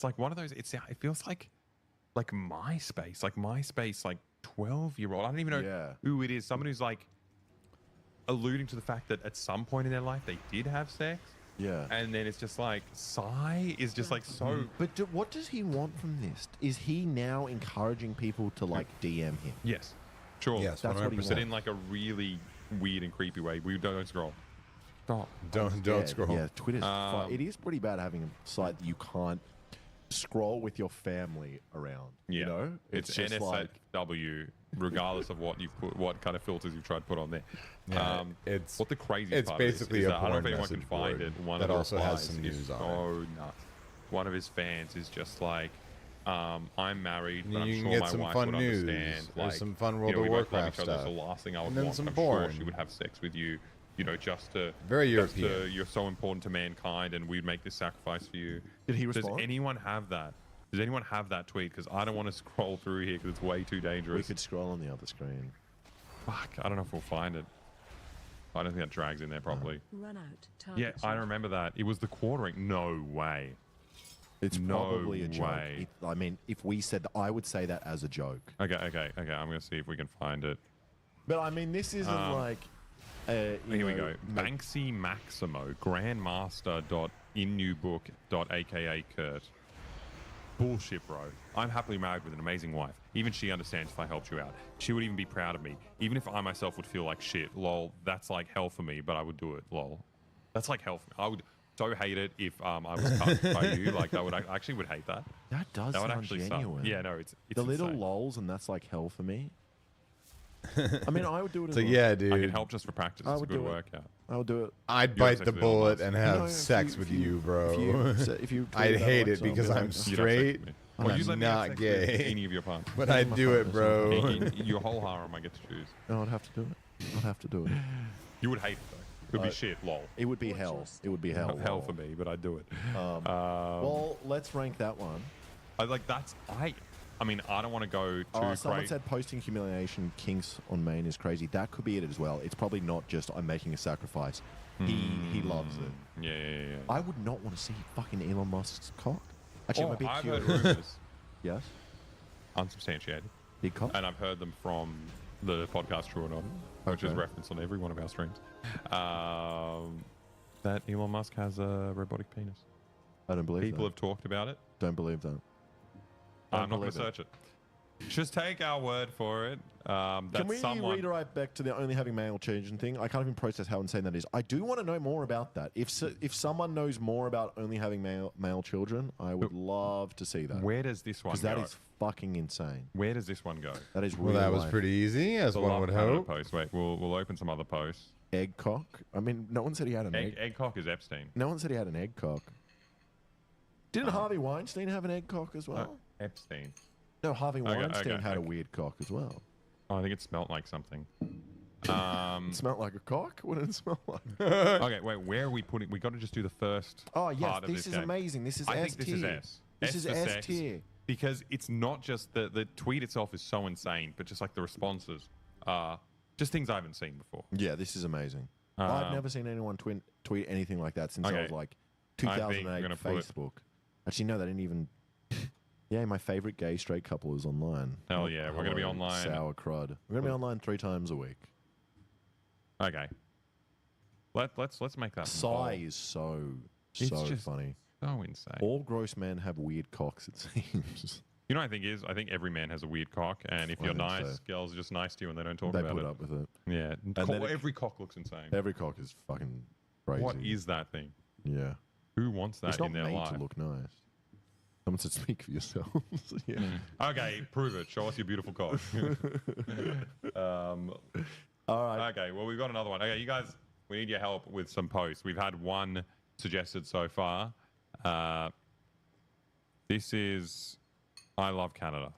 It's like one of those. It feels like MySpace, like 12-year-old. I don't even know who it is. Someone who's like alluding to the fact that at some point in their life they did have sex. Yeah. And then it's just like Psy is just like so. But what does he want from this? Is he now encouraging people to like DM him? Yes. Sure. Yes, that's what he But in like a really weird and creepy way. We don't scroll. Stop. Don't scroll. Yeah, Twitter's it is pretty bad having a site that you can't scroll with your family around. Yeah. You know? It's just NSFW, regardless of what you've put, what kind of filters you've tried to put on there. Yeah, what the crazy it's part basically is a that I don't know if porn anyone can message find board it. One that of the also has replies some is news on so nuts. One of his fans is just like, I'm married, but You I'm can sure get my some wife fun would news. understand. There's Like, some fun World we of both love Warcraft each other. It's stuff. the last thing I would And then want. some I'm porn. sure she would have sex with you, just to Very just European. you're so important to mankind, and we'd make this sacrifice for you. Did he respond? Does anyone have that? Does anyone have that tweet? Because I don't want to scroll through here because it's way too dangerous. We could scroll on the other screen. Fuck, I don't know if we'll find it. I don't think that drags in there properly. Run out. Yeah, I remember that. It was the quartering. No way. It's probably a joke. way. I mean, if we said that, I would say that as a joke. Okay. I'm going to see if we can find it. But I mean, this isn't like... Here we go. Banksy Maximo, grandmaster.innewbook.aka Kurt. Bullshit, bro. I'm happily married with an amazing wife. Even she understands if I helped you out. She would even be proud of me. Even if I myself would feel like shit. Lol, that's like hell for me, but I would do it. Lol. That's like hell for me. I would so hate it if I was cut by you. Like, I actually would hate that. That does That would sound actually genuine. suck. Yeah, no, it's the little insane. lols, and that's like hell for me. I mean, I would do it as So well. yeah, dude. I can help just for practice. I It's a would good do it. workout. I would do it. I'd You bite have the sex with bullet Elon and Musk. have No, if sex you- with if you- you, bro. If you I'd hate it treat it because that way, I'm so- You'd have sex straight. with me. I'm Well, you let me have not sex with gay. any of your partners. But I'd do it, bro. Your whole harem, I get to choose. No, I'd have to do it. I'd have to do it. You would hate it though. It would be shit. Lol. It would be hell. It would be hell. Hell for me, but I'd do it. Well, let's rank that one. I mean, I don't want to go too Someone crazy. said posting humiliation kinks on main is crazy. That could be it as well. It's probably not just I'm making a sacrifice. He loves it. Yeah. I would not want to see fucking Elon Musk's cock. Actually, I'm a bit I've heard curious. rumors, Yes, unsubstantiated, big cock. and I've heard them from the podcast True or Not, which is Okay. referenced on every one of our streams. That Elon Musk has a robotic penis. I don't believe People that. have talked about it. Don't believe that. I'm not going believe to search it. Just take our word for it. Can That we someone. redirect back to the only having male children thing? I can't even process how insane that is. I do want to know more about that. If someone knows more about only having male children, I would love to see that. Where does this one Because go? that is fucking insane. Where does this one go? That is Well, real that was life. pretty easy, as The one Love would Canada hope. post. Wait, we'll open some other posts. Egg cock. I mean, no one said he had an egg. Egg cock is Epstein. No one said he had an egg cock. Didn't Harvey Weinstein have an egg cock as well? Epstein. No, Harvey Weinstein okay, had a okay. weird cock as well. Oh, I think it smelled like something. It smelled like a cock? What did it smell like? Okay, wait. Where are we putting? We got to just do the first. Oh, yes, part of this is game. amazing. This is I S think this is tier. S. This is for S sex, tier. because it's not just the tweet itself is so insane, but just like the responses are just things I haven't seen before. Yeah, this is amazing. I've never seen anyone tweet anything like that since I okay. was like I think we're 2008 gonna put- Facebook. Actually, no, they didn't even. Yeah, my favorite gay straight couple is online. Hell yeah, we're gonna be Hello, online. Sour crud. We're gonna be online 3 times a week. Okay. Let's make that. Sigh is so just funny. so insane. All gross men have weird cocks, it seems. You know what I think is? I think every man has a weird cock, and if I you're think nice, so. girls are just nice to you and they don't talk They about put it. up with it. Yeah. then it- Every cock looks insane. Every cock is fucking crazy. What is that thing? Yeah. Who wants that It's not in their made life? to look nice. Someone said speak for yourselves. Yeah. Okay, prove it. Show us your beautiful cock. All right. Okay, well, we've got another one. Okay, you guys, we need your help with some posts. We've had one suggested so far. This is I Love Canada.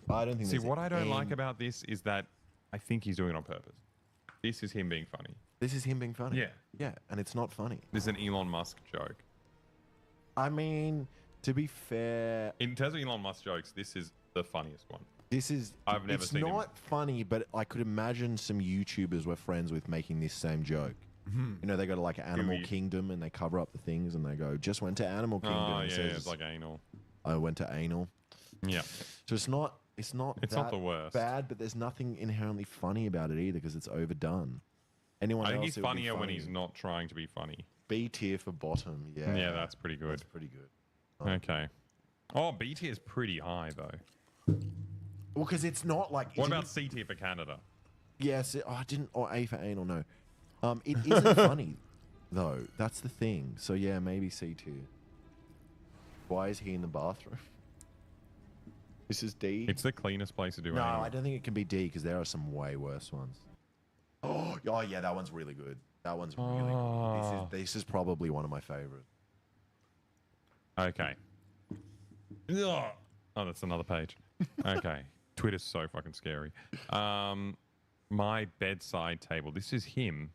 I don't think See, there's what I don't any- like about this is that I think he's doing it on purpose. This is him being funny. This is him being funny. Yeah. Yeah, and it's not funny. This is an Elon Musk joke. I mean, to be fair, In terms of Elon Musk jokes, this is the funniest one. this is. I've never it's seen him. not funny, but I could imagine some YouTubers we're friends with making this same joke. You know, they go to like Animal Gooey. Kingdom and they cover up the things and they go, just went to Animal Kingdom. Oh, and yeah, says, it's like anal. I went to anal. Yeah. So it's not It's that not the worst. bad, but there's nothing inherently funny about it either because it's overdone. Anyone I think else, he's it would be funnier when funny. he's not trying to be funny. B tier for bottom. Yeah. Yeah, that's pretty good. That's pretty good. Okay. Oh, B tier is pretty high, though. Well, because it's not like. What about C tier for Canada? Yes. I didn't. Or A for anal. No. It isn't funny, though. That's the thing. So yeah, maybe C tier. Why is he in the bathroom? This is D. It's the cleanest place to do No, anal. I don't think it can be D because there are some way worse ones. Oh yeah, that one's really good. That one's really Oh. good. This is probably one of my favorites. Okay. Ugh. Oh, that's another page. Okay. Twitter's so fucking scary. My bedside table. This is him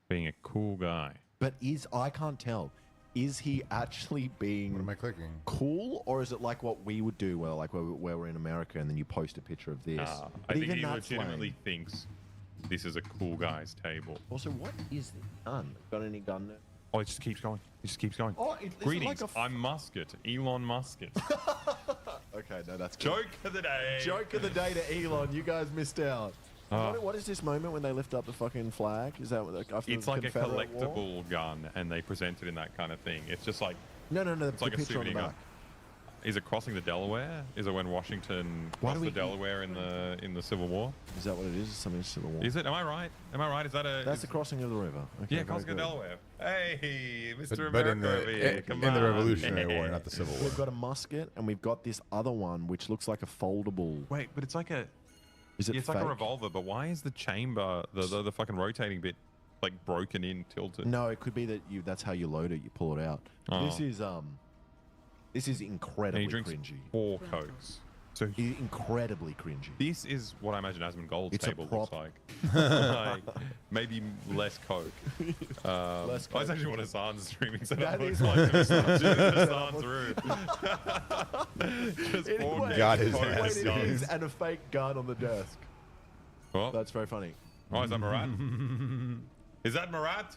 being a cool guy. But I can't tell. Is he actually being What am I clicking? cool, or is it like what we would do, where we're in America and then you post a picture of this? I But think even he that's legitimately lame. thinks this is a cool guy's table. Also, what is this gun? Got any gun there? Oh, it just keeps going. It just keeps going. Oh, is it Greetings. like a I'm Musket. Elon Musket. Okay, no, that's good. Joke of the day. Joke of the day to Elon. You guys missed out. What is this moment when they lift up the fucking flag? Is that after It's the like a Confederate War? collectible gun, and they present it in that kind of thing. It's just like, No, the like a picture on the souvenir back. gun. Is it crossing the Delaware? Is it when Washington Why do crossed we- the Delaware in the Civil War? Is that what it is? Something Civil War? Is it? Am I right? Am I right? Is that a? That's is, the crossing of the river. Okay, yeah, very crossing the good. Delaware. Hey, Mr. But in America over here. the Come in the on. Revolutionary War, not the Civil War. We've got a musket and we've got this other one which looks like a foldable. Wait, but it's like a. Is it It's fake? like a revolver, but why is the chamber, the fucking rotating bit, like broken in, tilted? No, it could be that that's how you load it. You pull it out. Oh. This is And incredibly he drinks cringy. 4 Cokes. So Incredibly cringy. this is what I imagine Asmund Gold's It's a table looks prop. like. Like maybe less Coke. Less That's Coke. actually what Hassan's streaming, so That that looks is like what Hassan's room. Just Anyway, four got his Coke ass. Wait, it is, and a fake gun on the desk. Oh, That's very funny. oh, is that Marat? Is that Marat?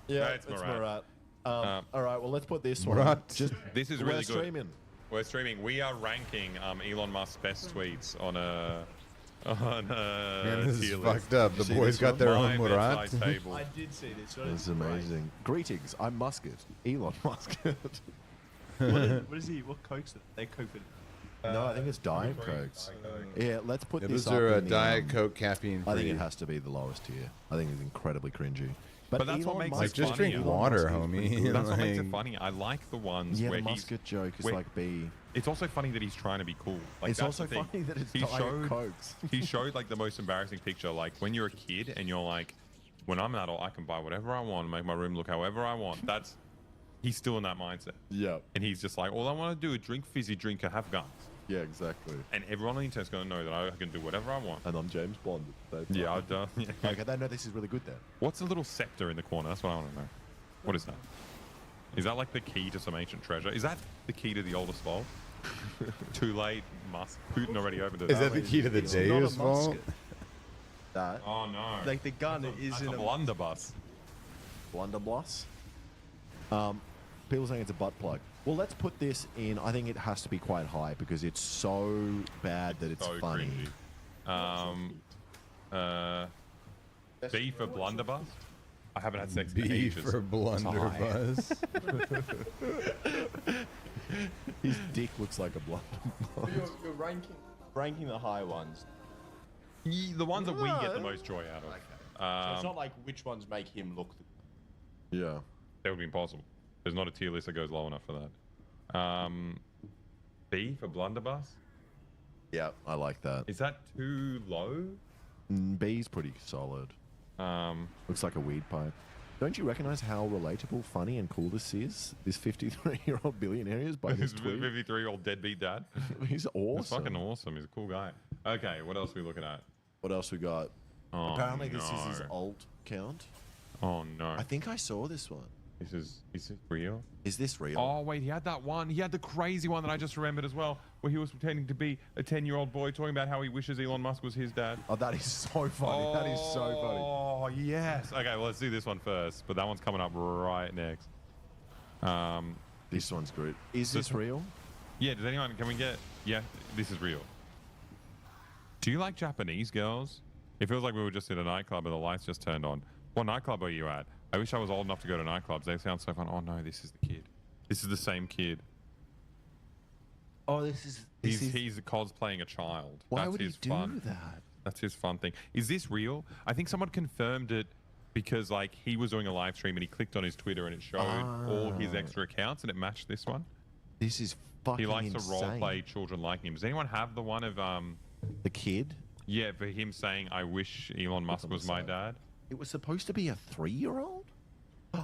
Yeah, it's Marat. All right, well, let's put this Marat. one. Just This is we're really good. streaming. We're streaming. We are ranking Elon Musk's best tweets on a Man, this is tier list. fucked up. The see boys this got one? their My own Murat. bedside table. I did see this. This is amazing. Greetings, I'm Musket. Elon Musket. What is he? What Cokes? They Coke. No, I think it's Diet Cokes. Yeah, let's put Yeah, this those up are in the, Diet Coke caffeine I think free. it has to be the lowest tier. I think it's incredibly cringy. But that's what Elon makes Musk- it Like, just drink funnier. water, Elon Musk is pretty homie. good. That's what makes it Like- funny. I like the ones Yeah, where the he's. Musket joke is wait, like B. It's also funny that he's trying to be cool. Like, It's that's also the thing. funny that it's he Diet showed, Cokes. he showed like the most embarrassing picture. Like when you're a kid and you're like, when I'm an adult, I can buy whatever I want, make my room look however I want. That's he's still in that mindset, Yeah, and he's just like, all I want to do is drink fizzy drink and have guns. yeah, exactly. And everyone on the internet's gonna know that I can do whatever I want. And I'm James Bond. Yeah, I've done. Yeah. Okay, they know this is really good then. What's the little scepter in the corner? That's what I want to know. What is that? Is that like the key to some ancient treasure? Is that the key to the oldest vault? Too late, Musk. Putin already opened it. Is that the key to the It's not a Deus vault? musket. That Oh no! Like the gun is That's in a a. blunderbuss. blunderbuss. People saying it's a butt plug. Well, let's put this in. I think it has to be quite high because it's so bad that it's So funny. cringy. B for blunderbuss. I haven't had sex in B ages. for blunderbuss. His dick looks like a blunderbuss. You're ranking the high ones. The ones that we get the No. most joy out of. So it's not like which ones make him look. Yeah. That would be impossible. There's not a tier list that goes low enough for that. B for blunderbuss. Yeah, I like that. Is that too low? B's pretty solid. Looks like a weed pipe. Don't you recognize how relatable, funny, and cool this is? This 53-year-old billionaire is by this His tweet. 53-year-old deadbeat dad. He's He's awesome. fucking awesome. He's a cool guy. Okay, what else are we looking at? What else we got? Oh, Apparently, this is his no. alt count. Oh no. I think I saw this one. Is this real? Is this real? Oh wait, he had that one. He had the crazy one that I just remembered as well, where he was pretending to be a 10-year-old boy talking about how he wishes Elon Musk was his dad. Oh, that is so funny. That is so funny. Oh yes. Okay, well, let's do this one first, but that one's coming up right next. This one's good. Is this real? Yeah. Does anyone? Can we get? Yeah, this is real. Do you like Japanese girls? It feels like we were just in a nightclub and the lights just turned on. What nightclub are you at? I wish I was old enough to go to nightclubs. They sound so fun. Oh no, this is the kid. This is the same kid. Oh, this is. He's cosplaying a child. Why That's would he his do fun. that? That's his fun thing. Is this real? I think someone confirmed it because like he was doing a live stream and he clicked on his Twitter and it showed all his extra accounts and it matched this one. This is fucking He likes insane. to role play children like him. Does anyone have the one of The kid? yeah, for him saying I wish Elon Musk was my dad? It was supposed to be a 3-year-old?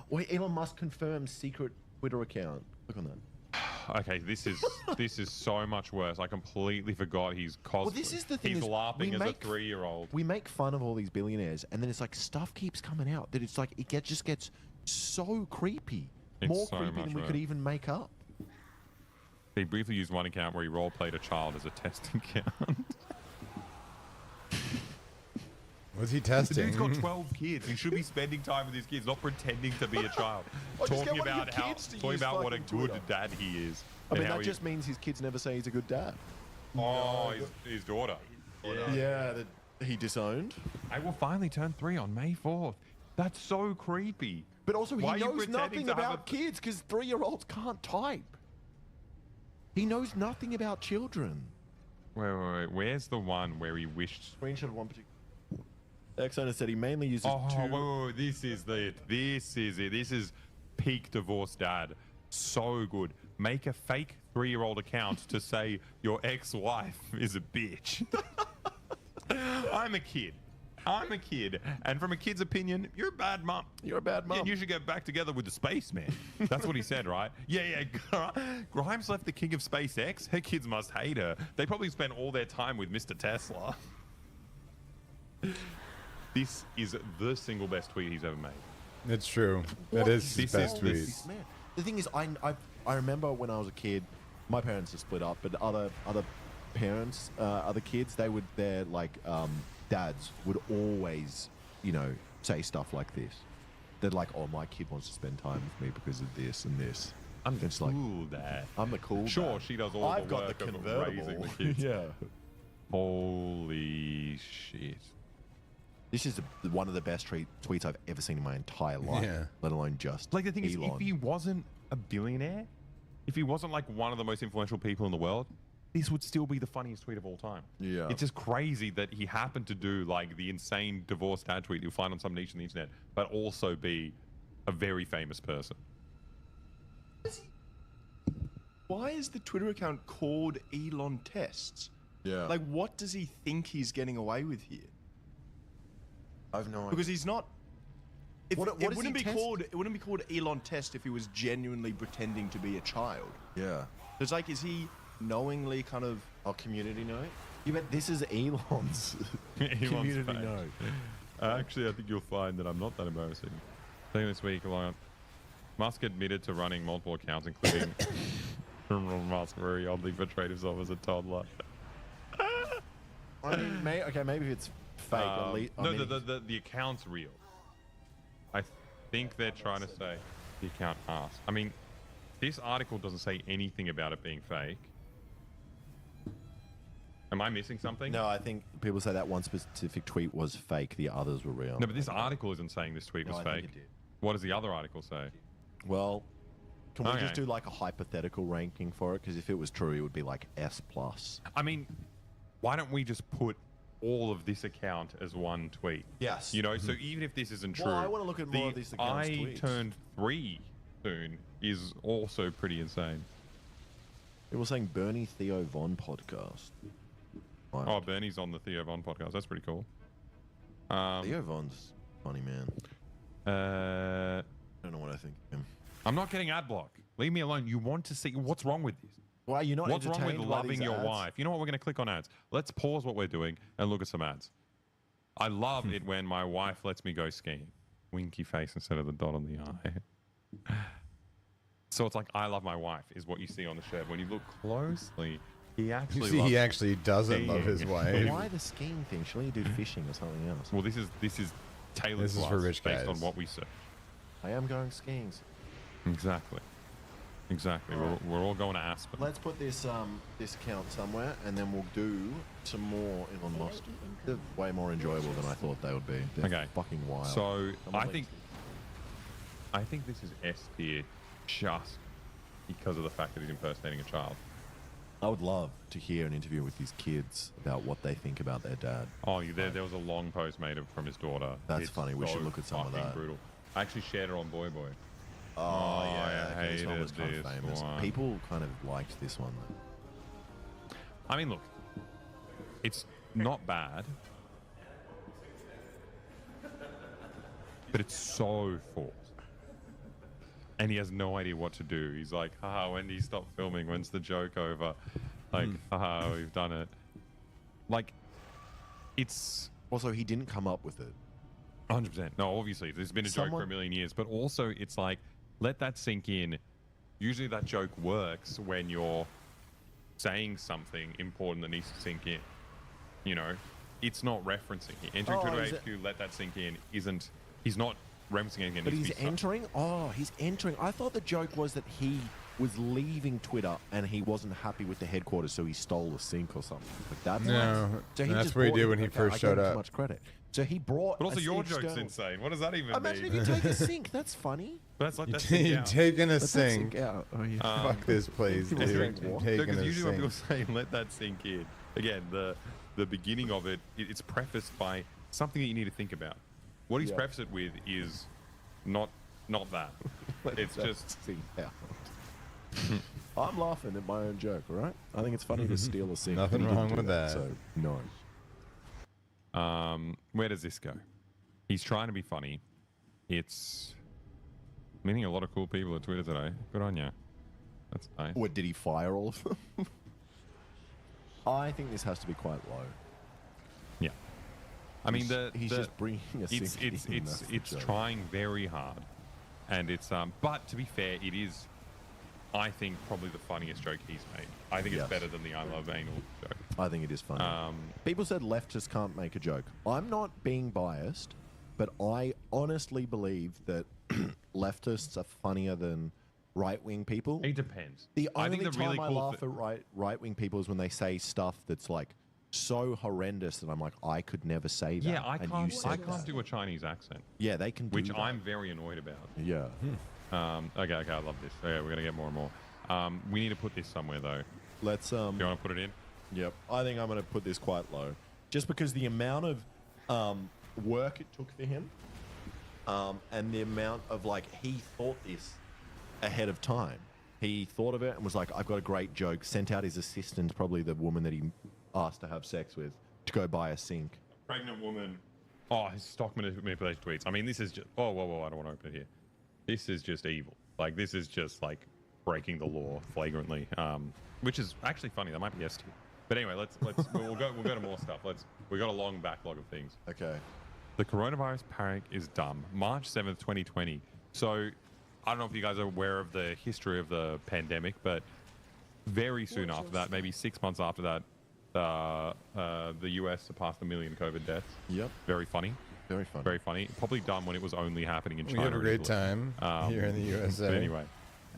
Wait, Elon Musk confirmed secret Twitter account. Look on that. Okay, this is so much worse. I completely forgot he's cosplay. Well, this is the thing. He's is laughing we as make- a 3-year-old. We make fun of all these billionaires, and then it's like stuff keeps coming out that it's like just gets so creepy. It's More so creepy much than we worse. could even make up. He briefly used one account where he role played a child as a test account. Was he The testing? dude's got 12 kids. He should be spending time with his kids, not pretending to be a child. Or just get talking one of your about how, kids to talking use about what a fucking good Twitter. dad he is. I and mean, how that just means his kids never say he's a good dad. his daughter. Yeah, that he disowned. I will finally turn 3 on May 4th. That's so creepy. But also, he Why are you knows pretending nothing to have about kids because 3-year-olds can't type. He knows nothing about children. Wait. Where's the one where he wished? Screenshot of one particular. Exona said he mainly uses Oh, two. wait. This is it. This is peak divorced dad. So good. Make a fake 3-year-old account to say your ex-wife is a bitch. I'm a kid. And from a kid's opinion, you're a bad mum. You're a bad mum. Yeah, you should get back together with the spaceman. That's what he said, right? Yeah. Grimes left the king of SpaceX. Her kids must hate her. They probably spent all their time with Mr. Tesla. This is the single best tweet he's ever made. It's true. That What is is his this? best This- tweet. This man. The thing is, I remember when I was a kid, my parents are split up, but other parents, other kids, their dads would always, say stuff like this. They're like, oh, my kid wants to spend time with me because of this and this. I'm the It's like, cool dad. I'm the cool Sure, dad. she does all I've the got work the of convertible. raising the kids. Yeah. Holy shit. This is one of the best tweets I've ever seen in my entire life, Yeah. let alone just Like the thing is, Elon. if he wasn't a billionaire, if he wasn't like one of the most influential people in the world, this would still be the funniest tweet of all time. Yeah. It's just crazy that he happened to do like the insane divorced dad tweet you'll find on some niche on the internet, but also be a very famous person. Why is the Twitter account called Elon Tests? Yeah. Like, what does he think he's getting away with here? I've no idea. Because he's not. If, What it is wouldn't he be called. It wouldn't be called Elon Test if he was genuinely pretending to be a child. Yeah. It's like, is he knowingly kind of? Our community note? You bet this is Elon's community page. note. Actually, I think you'll find that I'm not that embarrassing. I think this week along, Musk admitted to running multiple accounts, including criminal Musk, where he oddly portrayed himself as a toddler. I mean, maybe if it's fake, at least. No, the account's real. I think they're trying to say the account asked. I mean, this article doesn't say anything about it being fake. Am I missing something? No, I think people say that one specific tweet was fake. The others were real. No, but this article isn't saying this tweet was I think fake. it did. What does the other article say? Well, can we Okay. just do like a hypothetical ranking for it? Because if it was true, it would be like S+. I mean, why don't we just put all of this account as one tweet? Yes. You know, so even if this isn't true, Well, I wanna look at more of these account's I tweets. turned 3 soon is also pretty insane. It was saying Bernie Theo Von podcast. Wow. Oh, Bernie's on the Theo Von podcast. That's pretty cool. Theo Von's funny man. Uh, I don't know what I think of him. I'm not getting ad block. Leave me alone. You want to see what's wrong with this? Why are you not What's wrong with entertained by loving these your ads? wife? You know what? We're going to click on ads. Let's pause what we're doing and look at some ads. I love it when my wife lets me go skiing. Winky face instead of the dot on the eye. So it's like, I love my wife is what you see on the shirt. When you look closely, he You actually see, loves he actually doesn't love his skiing. wife. Why the skiing thing? Shouldn't you do fishing or something else? Well, this is tailored This to is for us rich based on guys. what we see. I am going skiing. Exactly. We're all going to Aspen. Let's put this count somewhere, and then we'll do some more Elon Musk. They're way more enjoyable than I thought they would be. They're Okay. fucking wild. So Someone I think this is S tier just because of the fact that he's impersonating a child. I would love to hear an interview with these kids about what they think about their dad. Oh, there was a long post made from his daughter. That's It's funny. We should look at some of fucking that. Brutal. I actually shared it on Boy Boy. Oh, yeah, I this one was hated kind of this famous. one. People kind of liked this one, though. I mean, look, it's not bad, but it's so forced. And he has no idea what to do. He's like, haha, when do you stop filming? When's the joke over? Like, haha, we've done it. Like, it's Also, he didn't come up with it. 100%. No, obviously, there's been a joke for a million years, but also it's like, let that sink in. Usually that joke works when you're saying something important that needs to sink in. You know, it's not referencing it. Entering Twitter is HQ, let that sink in, isn't, he's not referencing anything. It But needs he's to be entering? Oh, he's entering. I thought the joke was that he was leaving Twitter and he wasn't happy with the headquarters, so he stole a sink or something. Like that's No, so he that's just what he brought did in- when he okay, first I showed gave him up. Too much credit. So he brought. But also, a your joke's external- insane. What does that even Imagine mean? if you take a sink. That's funny. That's like that's You're taking a Let that sink. out. Oh yeah. Fuck this place, People dude. drink what? Taking Because a usually when people sink. say let that sink in, again, the beginning of it's prefaced by something that you need to think about. What he's Yeah. prefaced it with is not that. Let It's that just sink out. I'm laughing at my own joke. All right. I think it's funny to steal a sink. but Nothing he didn't wrong do with that. So no. where does this go? He's trying to be funny. It's meeting a lot of cool people at Twitter today. Good on you. That's nice. What, did he fire all of them? I think this has to be quite low. Yeah. I mean, He's just bringing a sink it's in, that's the joke. trying very hard, and it's but to be fair, it is, I think, probably the funniest joke he's made. I think it's Yes. better than the I love anal joke. I think it is funny. People said leftists can't make a joke. I'm not being biased, but I honestly believe that leftists are funnier than right-wing people. It depends. The I only think the time really I cool laugh at right-wing people is when they say stuff that's like so horrendous that I'm like, I could never say that. Yeah, I and you can't. said I can't that. do a Chinese accent, Yeah, they can do which that. I'm very annoyed about. Yeah. Okay, I love this. Okay, we're gonna get more and more. We need to put this somewhere though. Let's Do you want to put it in? Yep. I think I'm going to put this quite low. Just because the amount of work it took for him and the amount of, like, he thought this ahead of time. He thought of it and was like, I've got a great joke. Sent out his assistant, probably the woman that he asked to have sex with, to go buy a sink. Pregnant woman. Oh, his stock manipulation tweets. I mean, this is just. Oh, whoa! I don't want to open it here. This is just evil. Like, this is just like breaking the law flagrantly. Which is actually funny. That might be S tier. But anyway, let's we'll go to more stuff. We got a long backlog of things. Okay. The coronavirus panic is dumb. March 7th, 2020. So I don't know if you guys are aware of the history of the pandemic, but very soon after that, maybe 6 months after that, the US surpassed 1 million COVID deaths. Yep. Very funny. Very funny. Very funny. Probably dumb when it was only happening in We China. had a great initially. time here in the USA. But anyway.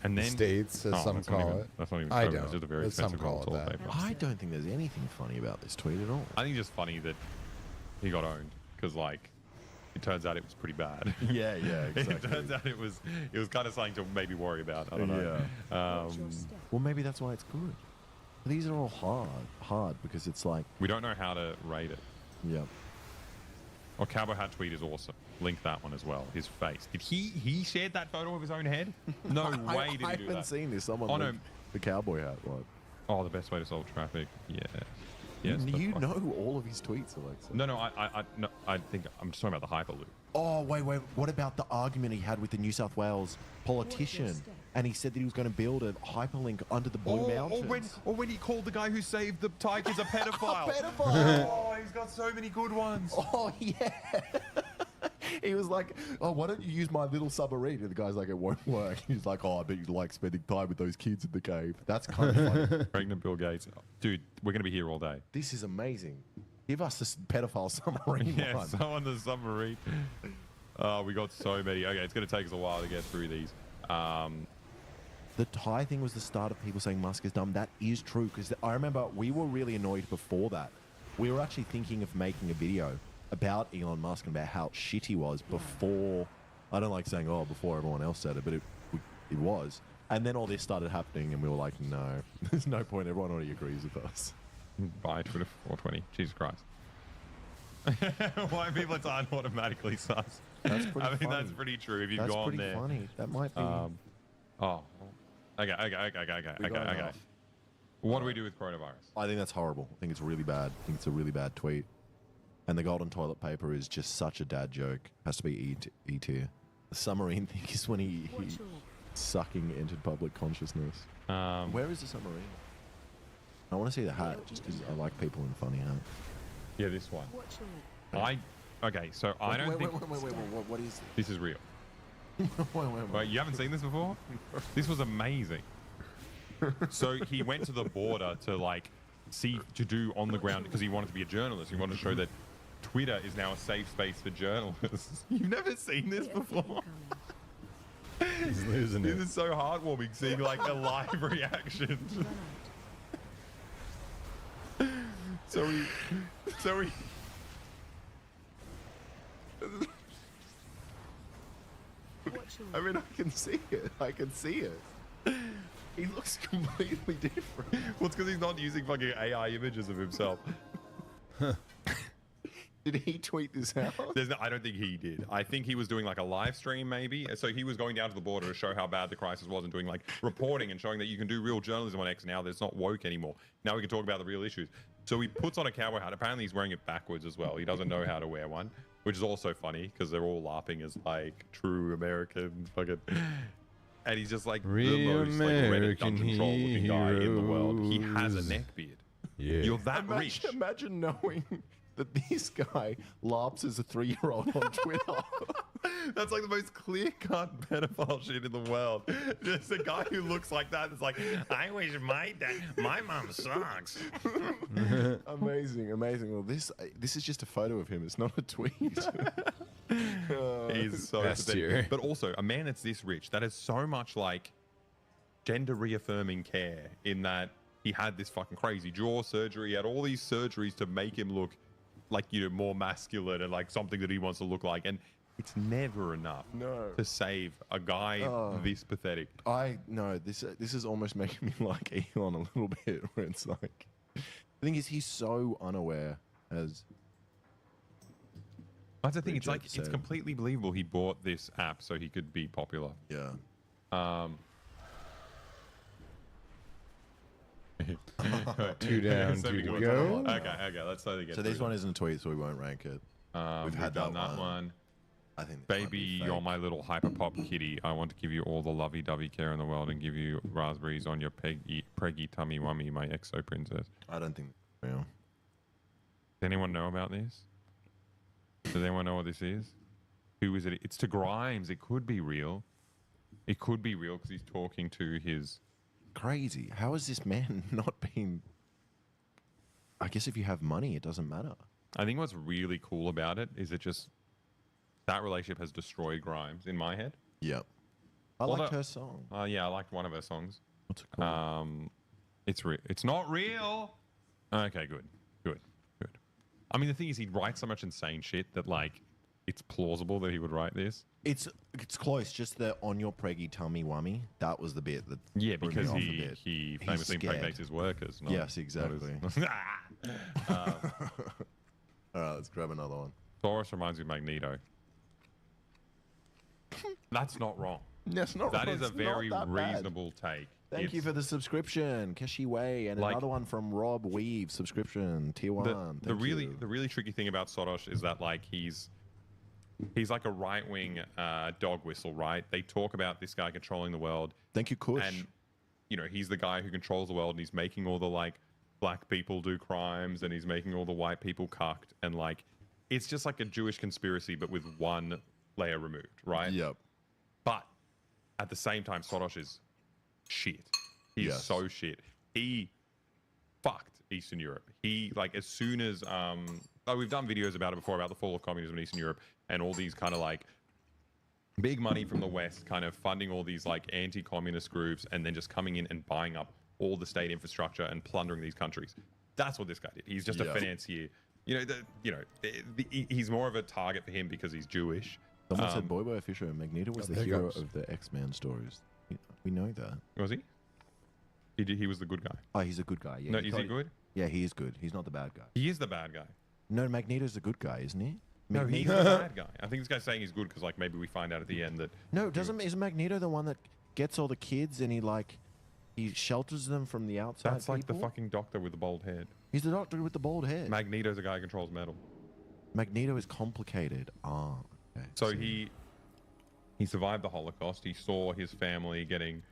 And The then States, as some that's not call even- it. That's not even I COVID, don't. It's just a very But some expensive roll call of it toilet that. paper. I don't think there's anything funny about this tweet at all. I think it's just funny that he got owned because, like, it turns out it was pretty bad. Yeah, exactly. It turns out it was kind of something to maybe worry about. I don't know. Well, maybe that's why it's good. These are all hard because it's like, We don't know how to rate it. yeah. Or Cowboy Hat tweet is awesome. Link that one as well. His face. Did he shared that photo of his own head? No way did he I do haven't that. seen this. Someone Oh, no. linked the cowboy hat one. Oh, the best way to solve traffic. Yeah. Yes. You know all of his tweets, Alexa. No, I think I'm just talking about the Hyperloop. Oh, wait. What about the argument he had with the New South Wales politician? And he said that he was going to build a hyperlink under the Blue Mountains. Or when he called the guy who saved the tigers a pedophile. Pedophile! Oh, he's got so many good ones. Oh, yeah. He was like, "Oh, why don't you use my little submarine?" And the guy's like, "It won't work." He's like, "Oh, I bet you like spending time with those kids in the cave." That's kind of funny. Pregnant Bill Gates. Dude, we're going to be here all day. This is amazing. Give us this pedophile submarine Yeah, one. so on the submarine. We got so many. Okay, it's going to take us a while to get through these. The Thai thing was the start of people saying Musk is dumb. That is true, because I remember we were really annoyed before that. We were actually thinking of making a video about Elon Musk and about how shit he was before. I don't like saying, oh, before everyone else said it, but it was. And then all this started happening, and we were like, no, there's no point. Everyone already agrees with us. Bye, Twitter 420. Jesus Christ. Why people aren't automatically sus? That's pretty I mean, funny. that's pretty true. If you've That's gone pretty there. funny. That might be. Oh. Okay. We got Okay. enough. What do we do with coronavirus? I think that's horrible. I think it's really bad. I think it's a really bad tweet. And the golden toilet paper is just such a dad joke. Has to be E tier. The submarine thing is when he sucking entered public consciousness. Where is the submarine? I want to see the hat just because I like people in funny hats. Yeah, this one. Wait, Okay, so I don't think Wait, what is this? this is real. Wait. Wait, you haven't seen this before? This was amazing. So he went to the border to do on the ground because he wanted to be a journalist. He wanted to show that Twitter is now a safe space for journalists. You've never seen this before? He's losing This it. is so heartwarming seeing like a live reaction. So he I mean, I can see it. He looks completely different. well, it's because he's not using fucking AI images of himself. Did he tweet this out? I don't think he did. I think he was doing like a live stream maybe. So he was going down to the border to show how bad the crisis was and doing like reporting and showing that you can do real journalism on X now. That it's not woke anymore. Now we can talk about the real issues. So he puts on a cowboy hat. Apparently he's wearing it backwards as well. He doesn't know how to wear one, which is also funny because they're all laughing as like true American fucking. And he's just like Real the most like Reddit American dungeon troll looking guy in the world. He has a heroes. neck beard. Yeah. You're that rich. Imagine knowing that this guy laughs as a 3-year-old on Twitter. That's like the most clear-cut pedophile shit in the world. Just a guy who looks like that. It's like, I wish my mom sucks. Amazing. Well, this is just a photo of him. It's not a tweet. He's so Best pathetic. tier. But also, a man that's this rich, that has so much like gender reaffirming care in that he had this fucking crazy jaw surgery. He had all these surgeries to make him look like, you know, more masculine and like something that he wants to look like. And it's never enough to save a guy this pathetic. This is almost making me like Elon a little bit, where it's like, the thing is, he's so unaware as. That's the thing. It's like, Richard it's said. completely believable he bought this app so he could be popular. Yeah. 2 down, So 2 we to go. go. Okay. Let's slowly get So through this one isn't a tweet, so we won't rank it. We've had done that that one. I think. this might Baby, be you're fake. my little hyperpop kitty. I want to give you all the lovey-dovey care in the world and give you raspberries on your preggy tummy wummy, my exo princess. I don't think. Real. Does anyone know about this? Does anyone know what this is? Who is it? It's to Grimes. It could be real. It could be real because he's talking to his... Crazy. How is this man not being? I guess if you have money, it doesn't matter. I think what's really cool about it is it just... That relationship has destroyed Grimes in my head. Yep. I Although- liked her song. Yeah, I liked one of her songs. What's it called? It's not real. Okay, good. I mean, the thing is, he'd write so much insane shit that like it's plausible that he would write this. It's close. Just the on your preggy tummy wummy. That was the bit that. Yeah, threw me because off a he bit. he He's famously scared. impregnates his workers. Not, Yes, not exactly. his- All right, let's grab another one. Taurus reminds me of Magneto. That's not wrong. That's not. That wrong. is a It's very not that bad. reasonable take. Thank you for the subscription, Keshi Wei, and Like- another one from Rob Weave. Subscription tier 1. The really tricky thing about Soros is that like he's like a right wing dog whistle, right? They talk about this guy controlling the world, Thank you, Kush. and you know he's the guy who controls the world, and he's making all the like black people do crimes, and he's making all the white people cucked, and like it's just like a Jewish conspiracy, but with one layer removed, right? Yep. But at the same time, Soros is shit. He's Yes. so shit. He fucked Eastern Europe. He, like, as soon as we've done videos about it before, about the fall of communism in Eastern Europe and all these kind of like big money from the West kind of funding all these like anti-communist groups and then just coming in and buying up all the state infrastructure and plundering these countries. That's what this guy did. He's just a financier. He's more of a target for him because he's Jewish. Someone said Boy Boy Fisher and Magneto was the there hero goes. of the X-Men stories. We know that. Was he? He was the good guy. Oh, he's a good guy. Yeah. No, is he good? Yeah, he is good. He's not the bad guy. He is the bad guy. No, Magneto's the good guy, isn't he? No, he's the bad guy. I think this guy's saying he's good because like maybe we find out at the end that Isn't Magneto the one that gets all the kids and he shelters them from the outside? that's like the people? fucking doctor with the bald head. He's the doctor with the bald head. Magneto's the guy who controls metal. Magneto is complicated. Ah, okay. So he survived the Holocaust. He saw his family getting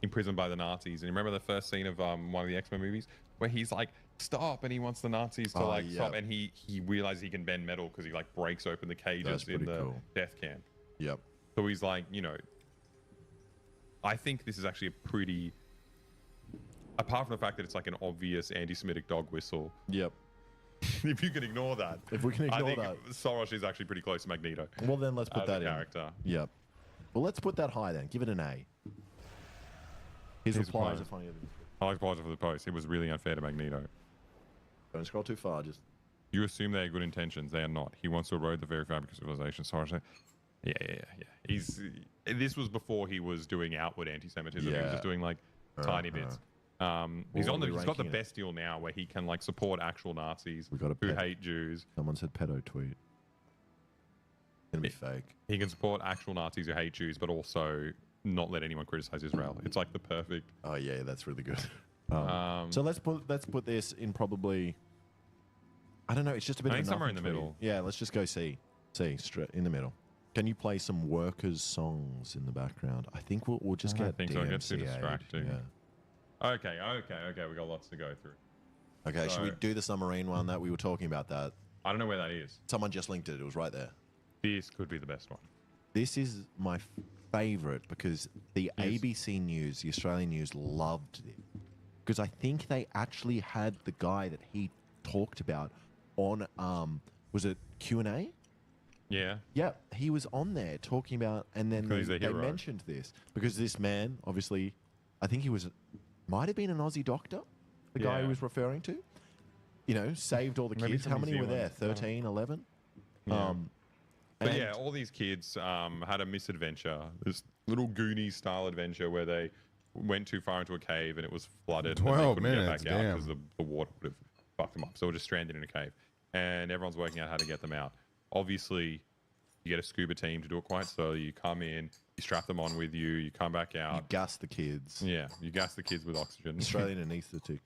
imprisoned by the Nazis. And you remember the first scene of one of the X-Men movies where he's like, stop, and he wants the Nazis to stop, and he realizes he can bend metal because he like breaks open the cages in the death camp. Yep. So he's like, I think this is actually a pretty, apart from the fact that it's like an obvious anti-Semitic dog whistle. Yep. If you can ignore that, If we can ignore I think that. Soros is actually pretty close to Magneto. Well, then let's put as a that in. character. Yep. Well, let's put that high then. Give it an A. His replies reply. are funnier than. I like apologize for the post. It was really unfair to Magneto. Don't scroll too far. Just. You assume they have good intentions. They are not. He wants to erode the very fabric of civilization. Soros, yeah. This was before he was doing outward anti-Semitism. He was Yeah. just doing like tiny bits. He's Well, he's got the ranking it. best deal now where he can like support actual Nazis We got a who pet. hate Jews. Someone said pedo tweet. Gonna be fake. He can support actual Nazis who hate Jews, but also not let anyone criticize Israel. It's like the perfect. Oh yeah, that's really good. So let's put this in probably. I don't know. It's just a bit. I of think a somewhere in nothing the tweet. middle. Yeah, let's just go C straight in the middle. Can you play some workers' songs in the background? I think we'll just I get don't think so. It gets too DMCA'd. distracting. Yeah. Okay. We got lots to go through. Okay, should we So- do the submarine one that we were talking about? That I don't know where that is. someone just linked it. It was right there. This could be the best one. This is my favorite because the ABC News, the Australian News, loved it because I think they actually had the guy that he talked about on was it Q&A? Yeah. Yeah, he was on there talking about, and then Because he's a they hero. mentioned this because this man, obviously, I think he might have been an Aussie doctor, the guy he Yeah. was referring to. Saved all the Maybe kids. from How New many were there? Zealand. 13, 11? Yeah. But and- yeah, all these kids had a misadventure. This little Goonies style adventure where they went too far into a cave and it was flooded. and they 12 couldn't minutes, get back out damn. because the water would have fucked them up. So we're just stranded in a cave. And everyone's working out how to get them out. Obviously, you get a scuba team to do it quite slowly. You come in, you strap them on with you, you come back You out. gas the kids. Yeah, you gas the kids with oxygen. Australian anaesthetic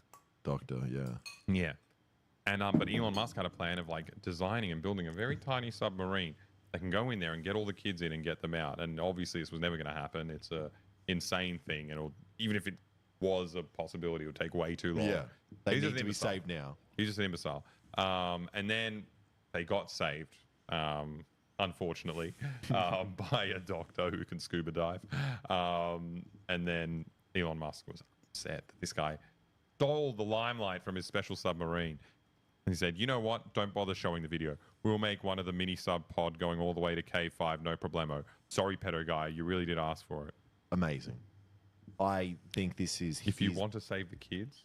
doctor, yeah. Yeah. And but Elon Musk had a plan of like designing and building a very tiny submarine that can go in there and get all the kids in and get them out. And obviously this was never going to happen. It's a insane thing. And even if it was a possibility, it would take way too long. Yeah. They He's need just to an be imbecile. saved now. He's just an imbecile. And then they got saved, unfortunately, by a doctor who can scuba dive. And then Elon Musk was upset that this guy stole the limelight from his special submarine. And he said, you know what? Don't bother showing the video. We'll make one of the mini sub pod going all the way to K5, no problemo. Sorry, pedo guy. You really did ask for it. Amazing. I think this is... If you want to save the kids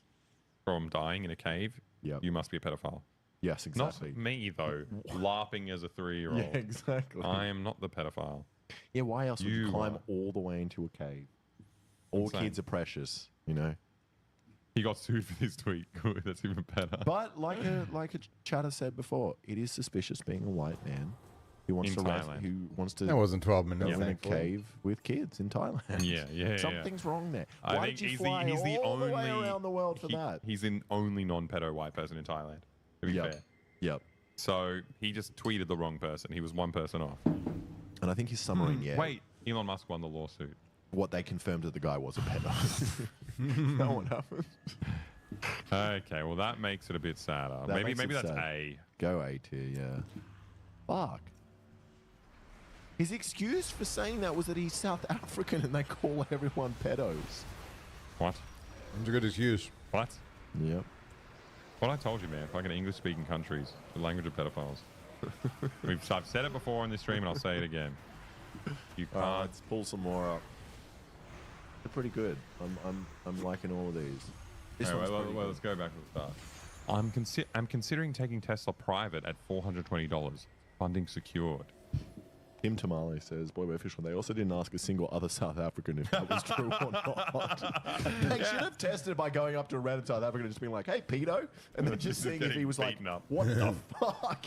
from dying in a cave, Yep. you must be a pedophile. Yes, exactly. Not me, though. LARPing as a 3-year-old. Yeah, exactly. I am not the pedophile. Yeah, why else would you You climb are. all the way into a cave? All Insane. kids are precious, you know? He got sued for this tweet. Good, that's even better. But like a chatter said before, it is suspicious being a white man who wants In to Thailand. who wants to That wasn't 12 minutes. live in a thankfully. cave with kids in Thailand. Yeah. Something's wrong there. I Why think did you fly he's the all only the way around the world for that? He's the only non-pedo white person in Thailand. To be Yep. fair. Yep. So he just tweeted the wrong person. He was one person off. And I think his submarine, yeah. Wait, Elon Musk won the lawsuit. What they confirmed that the guy was a pedo. That what happened. Okay, well that makes it a bit sadder. That maybe makes it that's sad. A. Go A tier, yeah. Fuck. His excuse for saying that was that he's South African and they call everyone pedos. What? That's a good excuse. What? Yep. What I told you, man. Fucking English-speaking countries, the language of pedophiles. I've said it before on this stream, and I'll say it again. You can't. Let's pull some more up. They're pretty good. I'm liking all of these. This Anyway, one's pretty let's go back to the start. I'm considering taking Tesla private at $420. Funding secured. Tim Tamale says, Boy Official, they also didn't ask a single other South African if that was true or not. They should have tested by going up to a random South African and just being like, hey, pedo, and then just seeing if he was like, beaten up. what the fuck?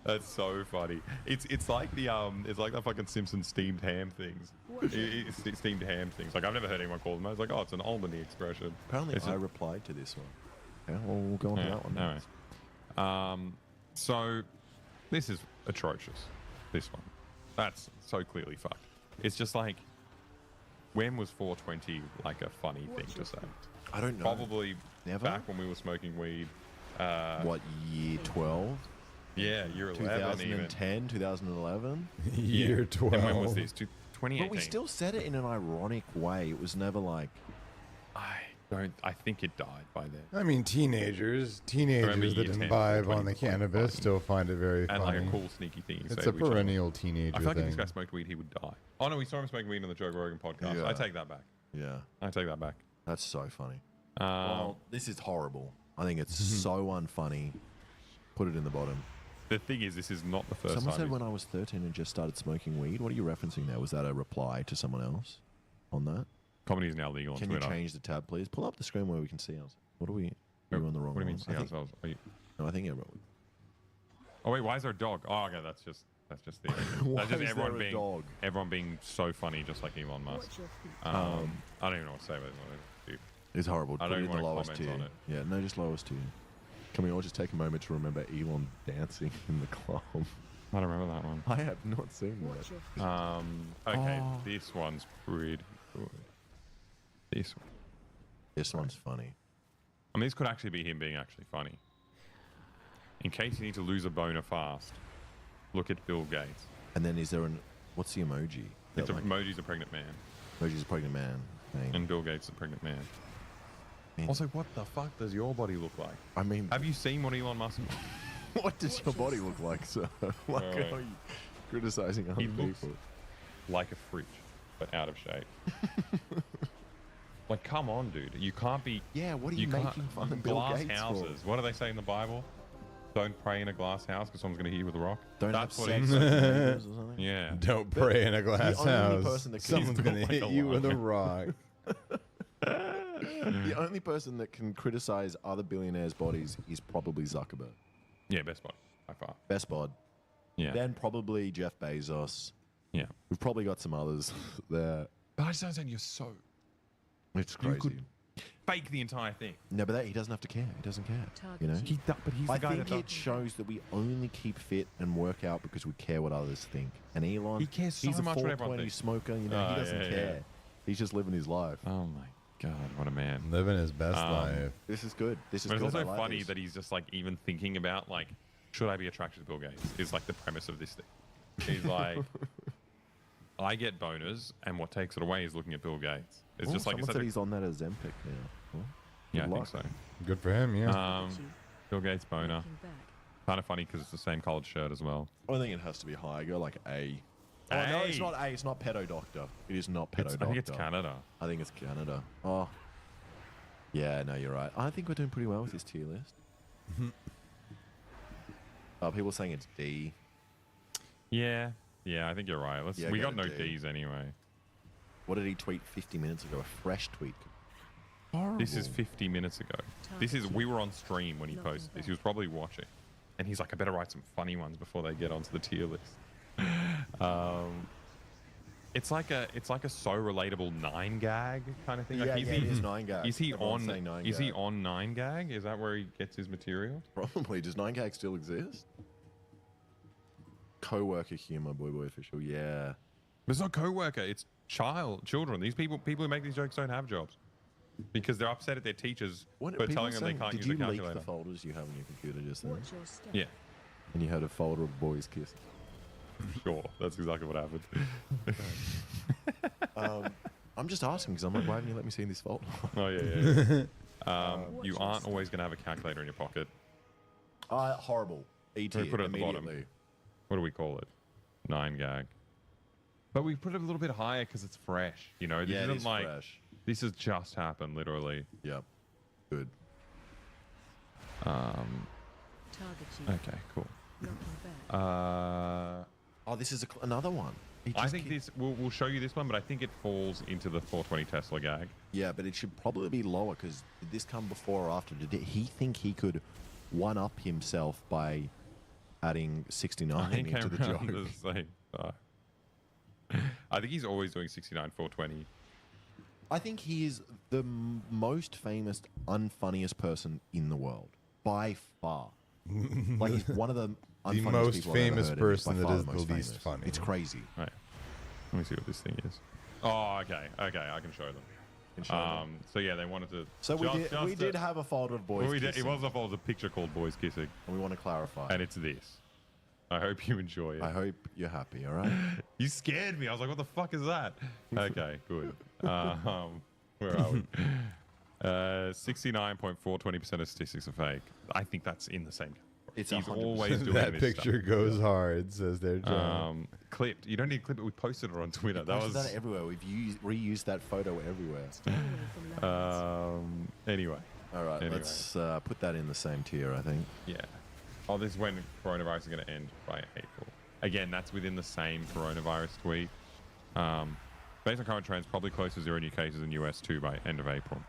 That's so funny. It's like the fucking Simpsons steamed ham things. It's steamed ham things. Like I've never heard anyone call them. I was like, oh, it's an Albany expression. Apparently It's I replied to this one. Yeah, well, we'll go on to that one now. Anyway. So this is atrocious. This one. That's so clearly fucked. It's just like, when was 420 like a funny thing to say? I don't know. Probably Never? back when we were smoking weed. What, year 12? Yeah, year 11 even. 2010, 2011? Year 12. And when was this? 2018. But we still said it in an ironic way. It was never like, I think it died by then. I mean, teenagers Remember that year 10, imbibe 20 on the was like cannabis funny. still find it very And funny. like a cool sneaky thing. you It's say a to each other. perennial teenager I feel like if thing. this guy smoked weed, he would die. Oh no, we saw him smoking weed on the Joe Rogan podcast. Yeah. I take that back. yeah, I take that back. that's so funny. Um, Well, this is horrible. I think it's so unfunny. Put it in the bottom. the thing is, this is not the first Someone time. said when I was 13 and just started smoking weed. What are you referencing there? Was that a reply to someone else on that? Comedy is now legal on Can you Twitter. change the tab, please? Pull up the screen where we can see ourselves. What are we? Are we on the wrong What do you mean one? see I think, ourselves? Are you- no, I think everyone. Oh wait, why is there a dog? Oh, okay, that's just the. Why That's just is everyone there a being dog? everyone being so funny, just like Elon Musk. I don't even know what to say about it. Dude. It's horrible. I Put don't it in even the wanna lowest comment tier. on it. Yeah, no, just lowest tier. Can we all just take a moment to remember Elon dancing in the club? I don't remember that one. I have not seen that. Okay, Oh. this one's pretty good. This one. This one's funny. I mean, this could actually be him being actually funny. In case you need to lose a boner fast, look at Bill Gates. And then is there an what's the emoji? It's That, like, emoji's a pregnant man, emoji's a pregnant man thing. and Bill Gates is a pregnant man. Man, Also, what the fuck does your body look like? I mean, Have you seen what Elon Musk? what does your body look like, sir? Like, Alright. are you criticizing other He looks people? like a fridge, but out of shape. Like, come on, dude. You can't be. Yeah, what are you can't- making fun of Bill glass Gates houses. for? What do they say in the Bible? Don't pray in a glass house because someone's going to hit you with a rock. Don't That's have what sex he with said. your neighbors or something? Yeah. Don't pray in a glass only house. person that can- Someone's He's going to built hit like a you with a lion. rock. The only person that can criticize other billionaires' bodies is probably Zuckerberg. Yeah, best body by far. Best bod. Yeah. Then probably Jeff Bezos. Yeah. We've probably got some others there. But I just don't understand. You're so It's You crazy. could- fake the entire thing. No, but he doesn't have to care. He doesn't care. You know. But he's I think it shows that we only keep fit and work out because we care what others think. And Elon, He cares so he's a much what everyone 420 thinks. smoker. You know, he Oh, doesn't yeah, care. yeah. He's just living his life. Oh my god, what a man. Living his best life. This is good. This is But it's good. also I like funny this. that he's just like even thinking about like, should I be attracted to Bill Gates? Is like the premise of this thing. He's like, I get boners, and what takes it away is looking at Bill Gates. It's Oh, just like someone it's such said a, he's on that Ozempic now. Well, yeah, I good think luck. so. Good for him, yeah. Bill Gates boner. Kind of funny because it's the same coloured shirt as well. I think it has to be high. Go like A. Oh, no, it's A. not A. It's not pedo doctor. It is not pedo It's, I doctor. think it's Canada. I think it's Canada. Oh. Yeah, no, you're right. I think we're doing pretty well with this tier list. People are saying it's D. Yeah, I think you're right. Yeah, We go got no to D. D's anyway. What did he tweet 50 minutes ago? A fresh tweet. Horrible. This is 50 minutes ago. We were on stream when he posted this. He was probably watching. And he's like, I better write some funny ones before they get onto the tier list. It's like a so relatable 9gag kind of thing. Yeah, Like, yeah, it is 9gag. Is he Everyone's on saying 9gag. is he on 9gag? Is that where he gets his material? Probably. Does 9gag still exist? Co-worker humor, boy official. Yeah. But it's not co-worker, it's children. These people who make these jokes don't have jobs. because they're upset at their teachers What, for people telling them they saying, can't did use you the leak calculator. the folders you have on your computer just then? Watch your step. Yeah, And you had a folder of boys kissing. sure. That's exactly what happened. I'm just asking because I'm like, why haven't you let me see this folder? Oh yeah. You aren't always going to have a calculator in your pocket. Horrible. ET We put it at the bottom. immediately. What do we call it? 9 gag. But we put it a little bit higher because it's fresh. You know, this Yeah, it isn't is like fresh. this has just happened, literally. Yep. Good. Target you. Okay, cool. Knocking back. Oh, this is another one. It I just think keep- this we'll show you this one, but I think it falls into the 420 Tesla gag. Yeah, but it should probably be lower because did this come before or after? Did he think he could one up himself by adding 69 I into the joke? the same. I think he's always doing 69 420. I think he is the most famous, unfunniest person in the world by far. Like he's one of the unfunniest most people I've ever famous heard, and he's person by that far is the the most least famous. funny. It's crazy. Right. Let me see what this thing is. Oh, okay. I can show them. So yeah, they wanted to. So we did have a folder of boys Well, we did, kissing, it was a picture called Boys Kissing, and we want to clarify. and it's this. I hope you enjoy it. I hope you're happy, all right? You scared me. I was like, what the fuck is that? Okay, good. Where are we? 69.420% of statistics are fake. I think that's in the same category. It's He's 100%. always doing That this picture stuff. goes hard, says their John. Clipped. You don't need to clip it. We posted it on Twitter. That Posted was that everywhere. We've reused that photo everywhere. Stay away from lines. anyway. All right, Anyway. let's put that in the same tier, I think. Yeah. Oh, this is when coronavirus is going to end by April. Again, that's within the same coronavirus tweet. Based on current trends, probably close to 0 new cases in US too by end of April.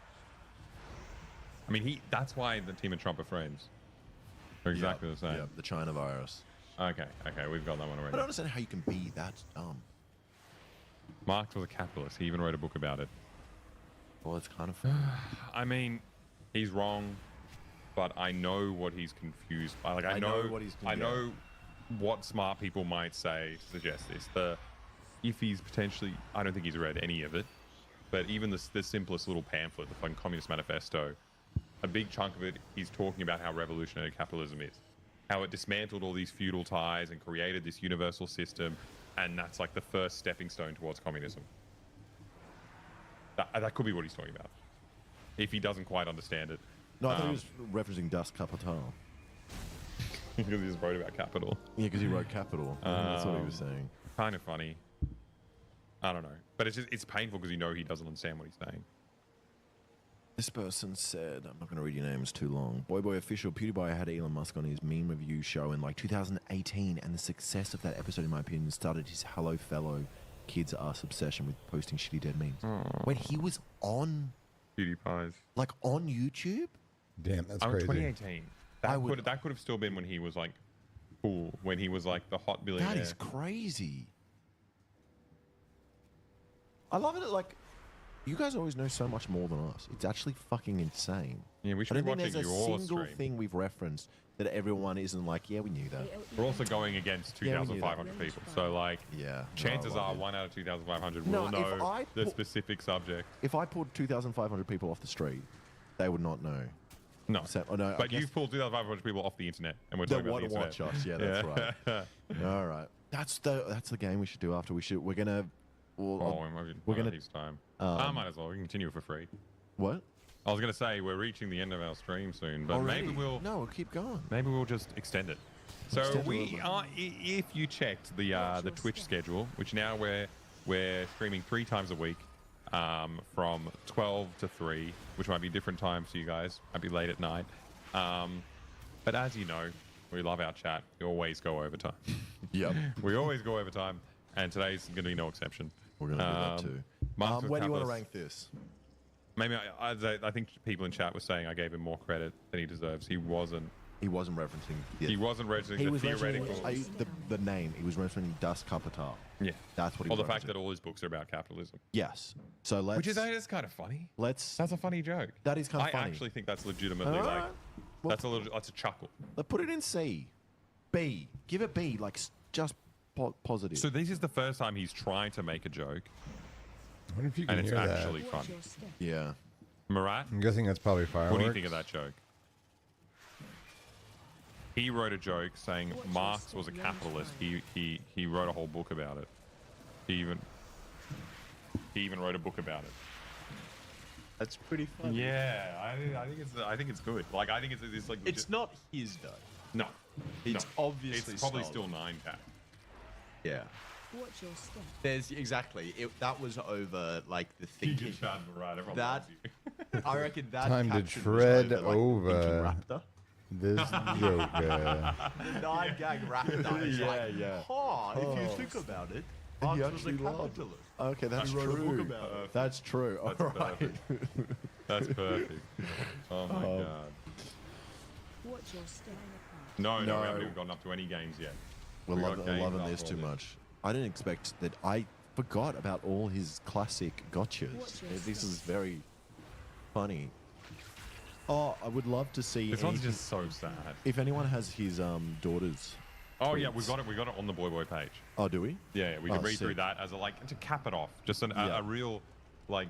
I mean, that's why the team and Trump are friends. They're exactly the same. Yep, the China virus. Okay, we've got that one I don't already. understand how you can be that dumb. Marx was a capitalist. He even wrote a book about it. Well, it's kind of funny. I mean, he's wrong, but I know what he's confused by. Like, I know know what he's I know what smart people might say to suggest this. If he's potentially, I don't think he's read any of it, but even the simplest little pamphlet, the fucking Communist Manifesto, a big chunk of it, he's talking about how revolutionary capitalism is, how it dismantled all these feudal ties and created this universal system, and that's like the first stepping stone towards communism. That could be what he's talking about, if he doesn't quite understand it. No, I thought he was referencing Das Kapital. Because he just wrote about capital. Yeah, because he wrote Capital. I think that's what he was saying. Kind of funny. I don't know, but it's painful because you know he doesn't understand what he's saying. This person said, I'm not going to read your name, it's too long. Boy official, PewDiePie had Elon Musk on his meme review show in like 2018, and the success of that episode, in my opinion, started his Hello Fellow Kids Us obsession with posting shitty dead memes. When he was on, PewDiePie's. like on YouTube? Damn, that's Oh, crazy. 2018. That could have still been when he was like cool, when he was like the hot billionaire. That is crazy. I love it, like, you guys always know so much more than us. It's actually fucking insane. Yeah, we I should don't be think watching there's a your single stream. thing we've referenced that everyone isn't like, yeah, we knew that. We're also going against Yeah, we knew that. 2,500 people, so like Yeah. chances no, I are love it. 1 out of 2,500 No, will if know I the put- specific subject. If I pulled 2,500 people off the street, they would not know. No, So- oh, no, I but guess- you've pulled 2,500 people off the internet, and we're That talking about want the to internet. watch us. Yeah, that's right. All right. That's the game we should do after. We're gonna. We'll, Oh, we're gonna- gonna heaps time. I might as well. We can continue for free. what? I was gonna say we're reaching the end of our stream soon, but Already? maybe we'll keep going. just extend it. So Extend it a we little bit. are. If you checked the Twitch schedule, which now we're streaming 3 times a week, from 12 to 3, which might be different times to you guys. Might be late at night. But as you know, we love our chat. We always go overtime. Yep. We always go overtime, and today's going to be no exception. We're gonna do that too. Marx was Where do you want to capitalist. rank this? Maybe I think people in chat were saying I gave him more credit than he deserves. He wasn't. He wasn't referencing. He wasn't referencing He the was theoretical. referencing the name. He was referencing Das Kapital. Yeah, That's what he or was the fact referencing. that all his books are about capitalism, Yes. So let's. which is kind of funny. Let's. That's a funny joke. That is kind of I funny. actually think that's legitimately All like right. Well, that's a chuckle. let's put it in C. B. Give it B. Like just positive. So this is the first time he's trying to make a joke, I wonder if you and can it's hear that. actually Watch funny. your step. yeah. Marat, I'm guessing that's probably fireworks. what do you think of that joke? He wrote a joke saying Marx was a capitalist. He wrote a whole book about it. He even wrote a book about it. That's pretty funny. Yeah, I think it's good. Like I think it's like It's not his though. no, It's no. obviously it's probably stolen. still 9K. Yeah. Watch your step. There's exactly. That was over like the You thinking. just charge Marat. Everyone That- loves you. I reckon that Time to caption was tread over, like, over. thinking raptor. This joke. The 9-gag raptor. It's Yeah, like, yeah. If you Oh. think about it, And he Marx was a actually loved it. capitalist. Okay, that's He wrote a book true. about it. That's true. All That's right. perfect. That's perfect. Oh my god. Watch your step. No, we No. haven't even gotten up to any games yet. We're We got games loving after this all too this. much. I didn't expect that. I forgot about all his classic gotchas. What's your This is step? very funny. Oh, I would love to see. This one's anything- just so sad. If anyone has his daughters. Oh yeah, tweets. we got it. We got it on the Boy page. Oh, do we? Yeah, we can Oh, read through sick. that as a like to cap it off. Just Yeah. a real like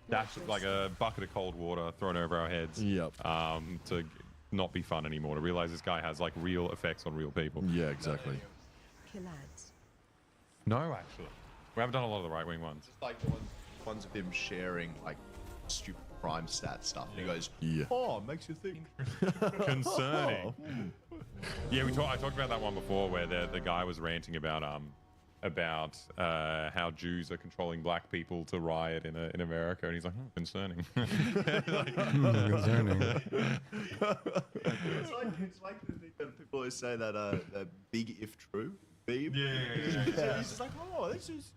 dash, like a bucket of cold water thrown over our heads. Yep. To not be fun anymore. To realize this guy has like real effects on real people. Yeah, exactly. Killads. No, actually, we haven't done a lot of the right wing ones. Just like the ones of him sharing like stupid crime stat stuff. And he goes, Yeah. "Oh, makes you think." Concerning. Yeah, I talked about that one before, where the guy was ranting about how Jews are controlling black people to riot in America, and he's like, concerning. Concerning. It's like the thing that people always say that big if true meme. Yeah. He's just like, "Oh, this is."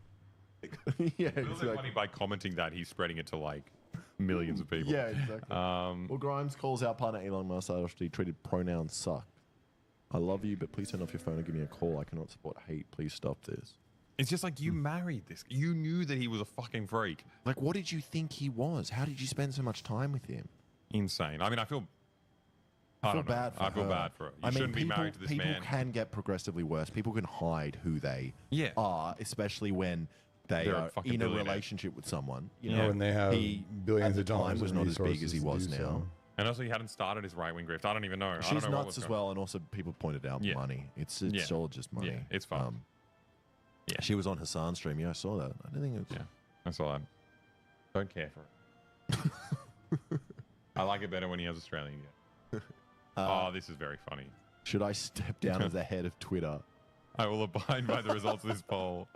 Yeah, It's also exactly. funny by commenting that he's spreading it to like millions of people. Yeah, exactly. Well, Grimes calls out partner Elon Musk after he tweeted pronouns suck. I love you, but please turn off your phone and give me a call. I cannot support hate. Please stop this. It's just like you married this. You knew that he was a fucking freak. Like, what did you think he was? How did you spend so much time with him? Insane. I mean, I feel I feel don't know. bad for I feel her. bad for her. You I mean, shouldn't be people, married to this people man. can get progressively worse. People can hide who they Yeah. are, especially when they They're a are fucking in a billionaire. relationship with someone. You You know, know, when they have he, billions at the of dollars time, was in not as big as he resources to was do now. so. And also, he hadn't started his right wing grift. I don't even know. I She's don't know what nuts was as going- well, and also people pointed out Yeah. money. It's Yeah. all just money. Yeah, it's fun. Yeah. She was on Hassan's stream. Yeah, I saw that. I didn't think it was. Yeah, that's all. I don't care for it. I like it better when he has Australian yet. Oh, this is very funny. Should I step down as the head of Twitter? I will abide by the results of this poll.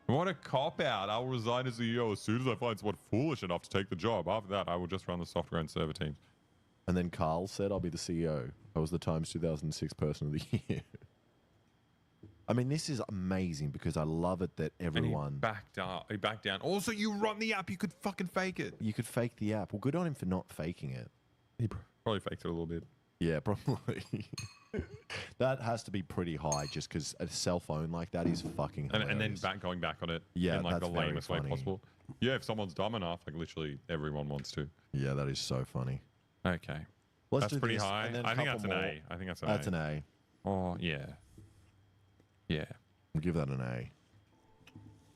What a cop out. I will resign as CEO as soon as I find someone foolish enough to take the job. After that, I will just run the software and server teams. And then Carl said, I'll be the CEO. I was the Times 2006 Person of the Year. I mean, this is amazing because I love it that And he everyone... backed up. He backed down. Also, you run the app. You could fucking fake it. You could fake the app. Well, good on him for not faking it. He probably faked it a little bit. Yeah, probably. That has to be pretty high just because a cell phone like that is fucking hilarious. And then going back on it Yeah, in like the that's very lamest way funny. possible. Yeah, if someone's dumb enough, like literally everyone wants to. Yeah, that is so funny. Okay. Let's That's do pretty this, high. and then I think couple that's an more. A. I think that's an That's A. an A. Oh, yeah. Yeah. We'll give that an A.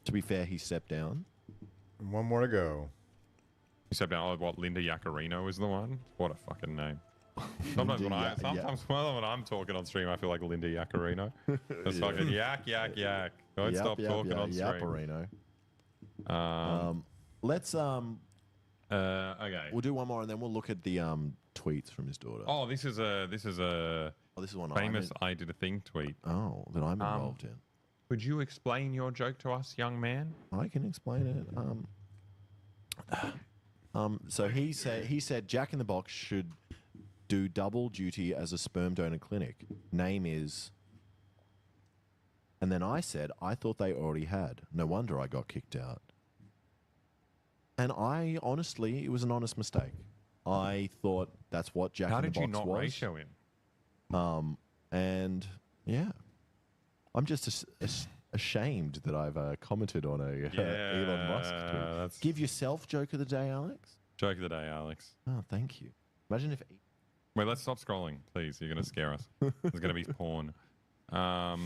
To be fair, he stepped down. One more to go. You said about what Linda Yaccarino is the one? What a fucking name. Sometimes when when I'm talking on stream, I feel like Linda Yaccarino. It's fucking yak. Don't stop talking on stream. Yapparino. Let's Okay. we'll do one more and then we'll look at the tweets from his daughter. Oh, this is a Oh, this is one famous I did a thing tweet. that I'm involved in. Could you explain your joke to us, young man? I can explain it. So he said Jack in the Box should do double duty as a sperm donor clinic. Name is. And then I said I thought they already had. No wonder I got kicked out. And I honestly, it was an honest mistake. I thought that's what Jack How in the did you Box not was. ratio him? And yeah, I'm just ashamed that I've commented on a Elon Musk tweet. That's Give yourself joke of the day, Alex. joke of the day, Alex. Oh, thank you. Imagine if Wait, let's stop scrolling, please. You're gonna scare us. There's gonna be porn. Yeah,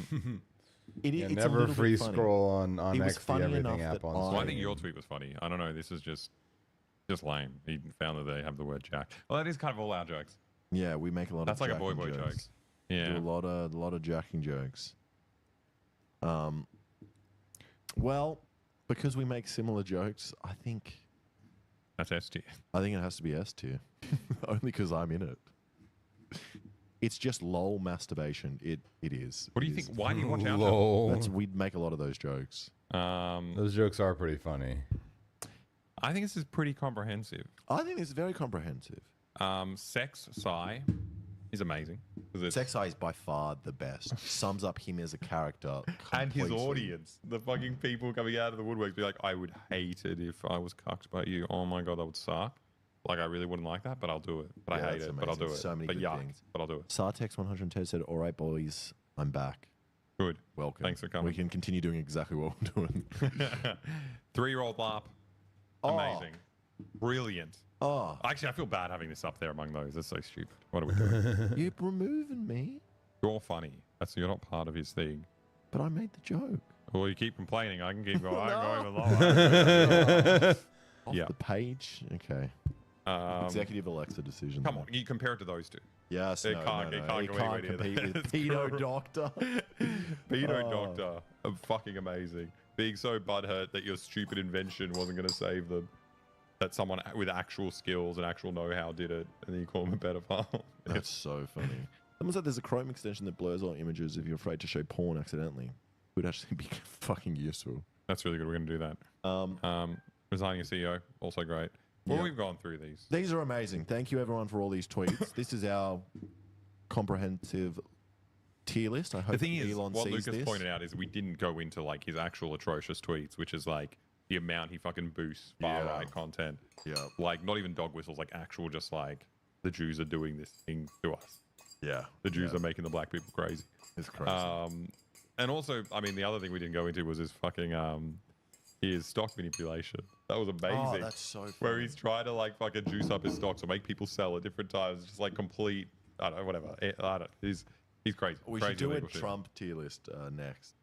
it's a never little free bit funny. scroll on It was X, the funny everything enough app that on Well, I stream. think your tweet was funny. I don't know. This is just Just lame. He found that they have the word Jack. Well, that is kind of all our jokes. Yeah, we make a lot That's of like a boy jacking joke. jokes. Yeah. Do a lot of jacking jokes. Well, because we make similar jokes, I think That's S tier. it has to be S tier. Only because I'm in it. It's just lol masturbation. It is. What do you think? Why do you watch our show? Lol. We'd make a lot of those jokes. Those jokes are pretty funny. I think this is pretty comprehensive. I think it's very comprehensive. Sex Psy is amazing. 'Cause it's- Sex Eye is by far the best. Sums up him as a character. and his completely. audience, the fucking people coming out of the woodworks, be like, I would hate it if I was cucked by you. Oh my god, that would suck. Like, I really wouldn't like that, but I'll do it. But Yeah, I hate that's it, but I'll do amazing. it. So many but good yuck, things. but I'll do it. Sartex 110 said, "All right, boys, I'm back. Good. Welcome. Thanks for coming. We can continue doing exactly what we're doing." 3-year-old LARP. Oh. Amazing. Brilliant. Oh, Actually, I feel bad having this up there among those. That's so stupid. What are we doing? you're removing me, You're funny. You're not part of his thing. but I made the joke. Well, you keep complaining. I can keep going. I No. can go even lower. Off Yeah. the page. Okay. Executive Alexa decision. Come on, you compare it to those two. Yes. It no, can't- no, it no. can't It go can't anywhere near compete that. with It's Pedo gross. Doctor. Pedo Oh. Doctor, fucking amazing. Being so butthurt that your stupid invention wasn't going to save them. That someone with actual skills and actual know-how did it, and then you call them a pedophile. That's so funny. Someone said there's a Chrome extension that blurs all images if you're afraid to show porn accidentally. It would actually be fucking useful. That's really good. We're going to do that. Resigning a CEO, also great. Well, Yeah. we've gone through these. These are amazing. Thank you, everyone, for all these tweets. This is our comprehensive tier list. I hope The thing is, Elon what sees Lucas this. pointed out is we didn't go into like his actual atrocious tweets, which is like the amount he fucking boosts far-right content. Yeah. Like, not even dog whistles, like actual just like, the Jews are doing this thing to us. Yeah. The Jews are making the black people crazy. It's crazy. And also, I mean, the other thing we didn't go into was his fucking his stock manipulation. That was amazing. Oh, that's so funny. Where he's trying to like fucking juice up his stocks or make people sell at different times, just like complete. I don't know, whatever. I don't. He's crazy. We crazy should do a illegal shit. Trump tier list next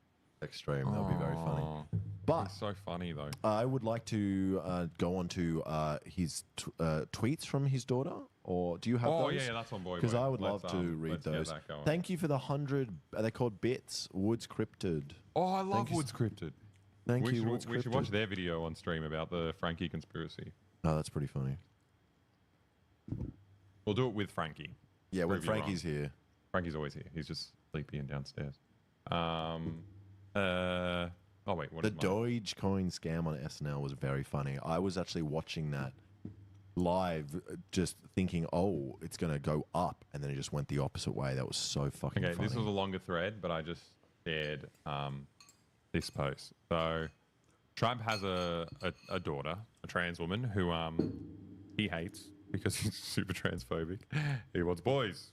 stream. That would be very funny. Aw, But he's so funny though. I would like to go on to his tweets from his daughter. Or do you have Oh those? yeah, that's on boy. Because Wait, I would love let's, to read let's get those. that going. Thank you for the 100. Are they called bits? Woods Cryptid. Oh, I love Thank you Woods Cryptid. Thank We you, should, Woods we should Cryptid. watch their video on stream about the Frankie conspiracy. Oh, that's pretty funny. We'll do it with Frankie. Yeah, when Prove you wrong. Frankie's here. Frankie's always here. He's just sleepy and downstairs. Oh wait, what The is mine? Dogecoin scam on SNL was very funny. I was actually watching that live, just thinking, oh, it's going to go up. And then it just went the opposite way. That was so fucking Okay, funny. this was a longer thread, but I just shared this post. So Trump has a daughter, a trans woman, who he hates because he's super transphobic. He wants boys.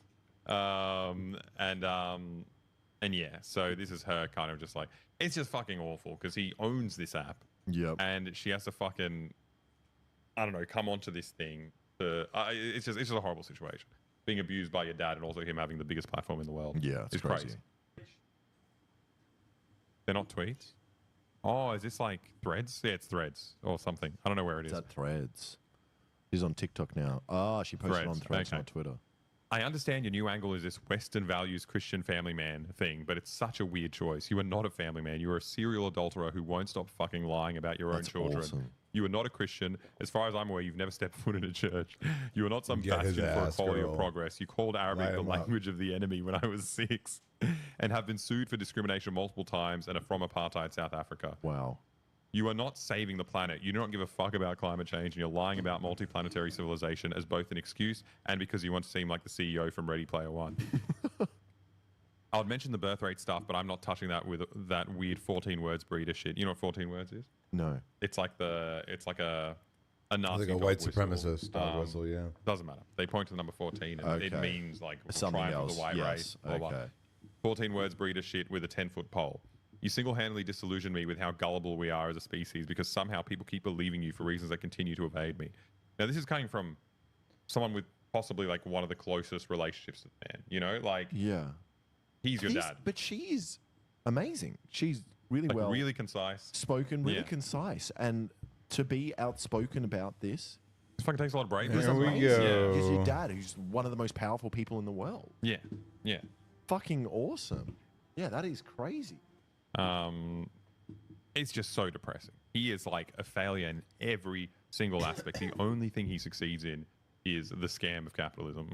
And yeah, so this is her kind of just like, it's just fucking awful because he owns this app Yep. and she has to fucking, I don't know, come onto this thing. It's just a horrible situation. Being abused by your dad and also him having the biggest platform in the world. Yeah, it's is crazy. They're not tweets. Oh, is this like threads? Yeah, it's threads or something. I don't know where it Is is. that Threads? She's on TikTok now. Ah, she posted on Threads, Threads, okay. not Twitter. I understand your new angle is this Western values Christian family man thing, but it's such a weird choice. You are not a family man. You are a serial adulterer who won't stop fucking lying about your That's own children. awesome. You are not a Christian. As far as I'm aware, you've never stepped foot in a church. You are not some Get his bastion for ass, equality or girl. progress. You called Arabic Light the him up. language of the enemy when I was 6 and have been sued for discrimination multiple times and are from apartheid South Africa. Wow. You are not saving the planet. You do not give a fuck about climate change, and you're lying about multiplanetary civilization as both an excuse and because you want to seem like the CEO from Ready Player One. I would mention the birth rate stuff, but I'm not touching that with that weird 14 words breeder shit. You know what 14 words is? No. It's like a Nazi Like a dog white whistle. supremacist dog whistle, yeah. Doesn't matter. They point to the number 14, and it Okay. means like Something triumph of else. the white Yes. race. Blah, blah. Okay. 14 words breeder shit with a 10-foot pole. You single-handedly disillusion me with how gullible we are as a species because somehow people keep believing you for reasons that continue to evade me. Now, this is coming from someone with possibly like one of the closest relationships to the man. You know, like Yeah. he's your dad. But she's amazing. She's really Like well really concise. spoken, really Yeah. concise. And to be outspoken about this This fucking takes a lot of bravery. There we amazing. go. He's your dad, who's one of the most powerful people in the world. Yeah, yeah. Fucking awesome. Yeah, that is crazy. It's just so depressing. He is like a failure in every single aspect. The only thing he succeeds in is the scam of capitalism.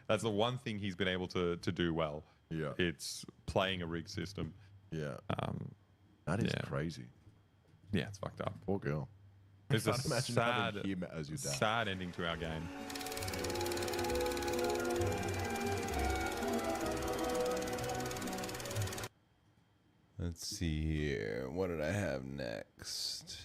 That's the one thing he's been able to do well. Yeah. It's playing a rigged system. Yeah. That is yeah. crazy. Yeah, it's fucked up. Poor girl. It's a Can't imagine sad, having him as your dad. sad ending to our game. Let's see here. What did I have next?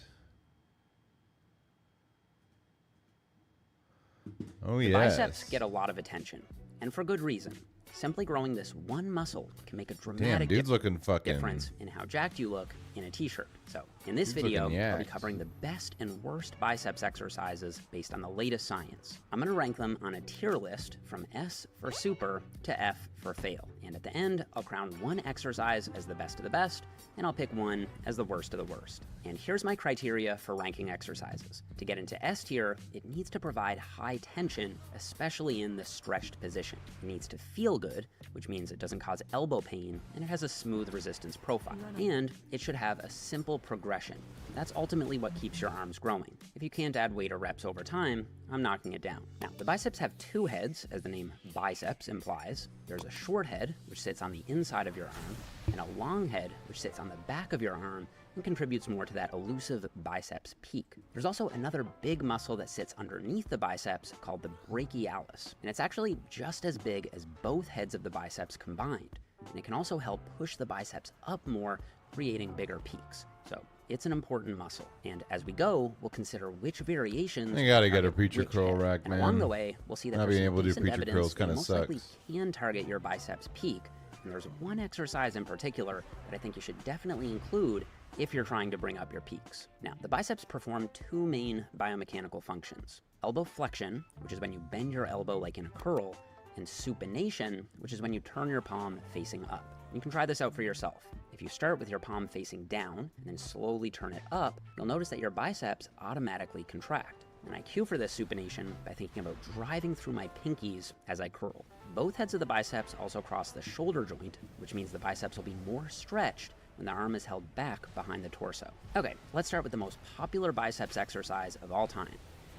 Oh, The yeah. biceps get a lot of attention, and for good reason. Simply growing this one muscle can make a Damn, dramatic dude's looking fucking. difference in how jacked you look in a t-shirt. So, in this Dude's video, looking I'll be yacked. covering the best and worst biceps exercises based on the latest science. I'm going to rank them on a tier list from S for super to F for fail. And at the end, I'll crown one exercise as the best of the best, and I'll pick one as the worst of the worst. And here's my criteria for ranking exercises. To get into S tier, it needs to provide high tension, especially in the stretched position. It needs to feel good, which means it doesn't cause elbow pain, and it has a smooth resistance profile. And it should have a simple progression. That's ultimately what keeps your arms growing. If you can't add weight or reps over time, I'm knocking it down. Now, the biceps have two heads, as the name biceps implies. There's a short head, which sits on the inside of your arm, and a long head, which sits on the back of your arm and contributes more to that elusive biceps peak. There's also another big muscle that sits underneath the biceps called the brachialis, and it's actually just as big as both heads of the biceps combined, and it can also help push the biceps up more, creating bigger peaks. So it's an important muscle, and as we go, we'll consider which variations You gotta get a target preacher which curl head. rack, and along man. the way, we'll see that Not there's being some able to do decent preacher evidence curls that kinda most likely sucks. can target your biceps peak, and there's one exercise in particular that I think you should definitely include if you're trying to bring up your peaks. Now, the biceps perform two main biomechanical functions: elbow flexion, which is when you bend your elbow like in a curl, and supination, which is when you turn your palm facing up. You can try this out for yourself. If you start with your palm facing down and then slowly turn it up, you'll notice that your biceps automatically contract. And I cue for this supination by thinking about driving through my pinkies as I curl. Both heads of the biceps also cross the shoulder joint, which means the biceps will be more stretched when the arm is held back behind the torso. Okay, let's start with the most popular biceps exercise of all time,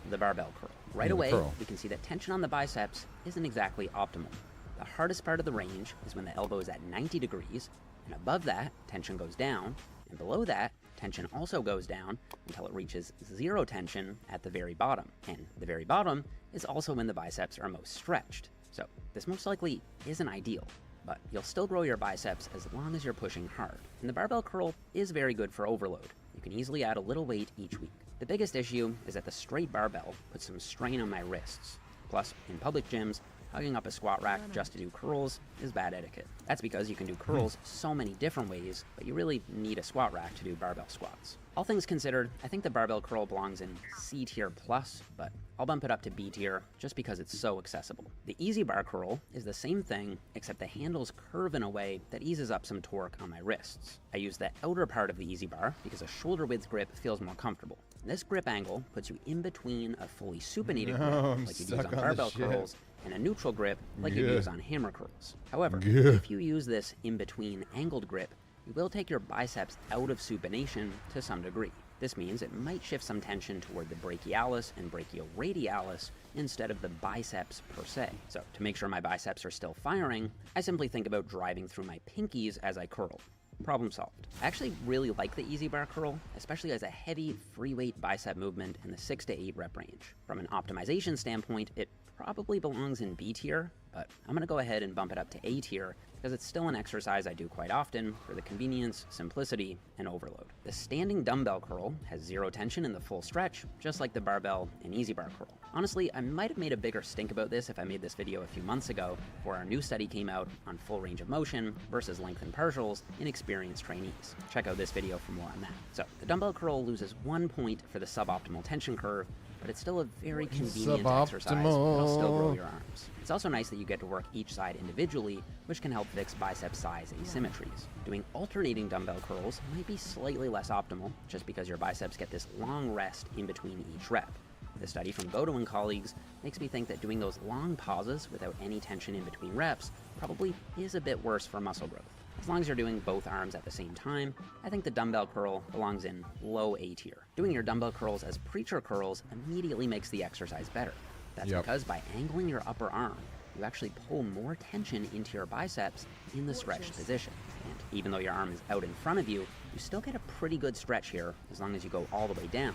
the barbell curl. Right the away, curl. we can see that tension on the biceps isn't exactly optimal. The hardest part of the range is when the elbow is at 90 degrees, and above that, tension goes down, and below that, tension also goes down until it reaches zero tension at the very bottom. And the very bottom is also when the biceps are most stretched. So this most likely isn't ideal, but you'll still grow your biceps as long as you're pushing hard. And the barbell curl is very good for overload. You can easily add a little weight each week. The biggest issue is that the straight barbell puts some strain on my wrists. Plus, in public gyms, hugging up a squat rack just to do curls is bad etiquette. That's because you can do curls so many different ways, but you really need a squat rack to do barbell squats. All things considered, I think the barbell curl belongs in C tier plus, but I'll bump it up to B tier just because it's so accessible. The easy bar curl is the same thing, except the handles curve in a way that eases up some torque on my wrists. I use the outer part of the easy bar because a shoulder width grip feels more comfortable. This grip angle puts you in between a fully supinated No, I'm grip, like you'd use stuck on on the barbell ship. curls, and a neutral grip, like Yeah. you'd use on hammer curls. However, Yeah. if you use this in-between angled grip, you will take your biceps out of supination to some degree. This means it might shift some tension toward the brachialis and brachioradialis instead of the biceps per se. So to make sure my biceps are still firing, I simply think about driving through my pinkies as I curl. Problem solved. I actually really like the easy bar curl, especially as a heavy free weight bicep movement in the 6 to 8 rep range. From an optimization standpoint, it probably belongs in B tier, but I'm gonna go ahead and bump it up to A tier because it's still an exercise I do quite often for the convenience, simplicity, and overload. The standing dumbbell curl has zero tension in the full stretch, just like the barbell and easy bar curl. Honestly, I might have made a bigger stink about this if I made this video a few months ago, where our new study came out on full range of motion versus length and partials in experienced trainees. Check out this video for more on that. So, the dumbbell curl loses 1 point for the suboptimal tension curve, but it's still a very convenient exercise that'll still grow your arms. It's also nice that you get to work each side individually, which can help fix bicep size asymmetries. Doing alternating dumbbell curls might be slightly less optimal, just because your biceps get this long rest in between each rep. This study from Bodo and colleagues makes me think that doing those long pauses without any tension in between reps probably is a bit worse for muscle growth. As long as you're doing both arms at the same time, I think the dumbbell curl belongs in low A tier. Doing your dumbbell curls as preacher curls immediately makes the exercise better. That's because by angling your upper arm, you actually pull more tension into your biceps in the stretched position. And even though your arm is out in front of you, you still get a pretty good stretch here as long as you go all the way down.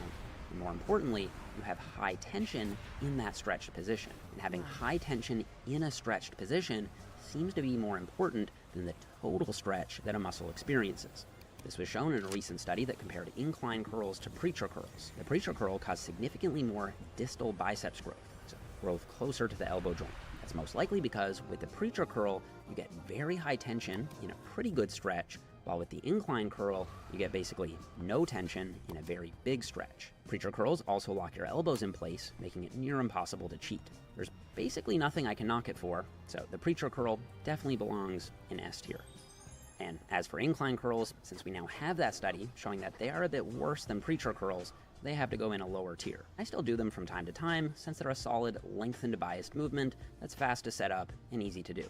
And more importantly, you have high tension in that stretched position. And having high tension in a stretched position seems to be more important than the total stretch that a muscle experiences. This was shown in a recent study that compared incline curls to preacher curls. The preacher curl caused significantly more distal biceps growth, so growth closer to the elbow joint. That's most likely because with the preacher curl, you get very high tension in a pretty good stretch, while with the incline curl, you get basically no tension in a very big stretch. Preacher curls also lock your elbows in place, making it near impossible to cheat. There's basically nothing I can knock it for, so the preacher curl definitely belongs in S tier. And as for incline curls, since we now have that study showing that they are a bit worse than preacher curls, they have to go in a lower tier. I still do them from time to time, since they're a solid, lengthened biased movement that's fast to set up and easy to do.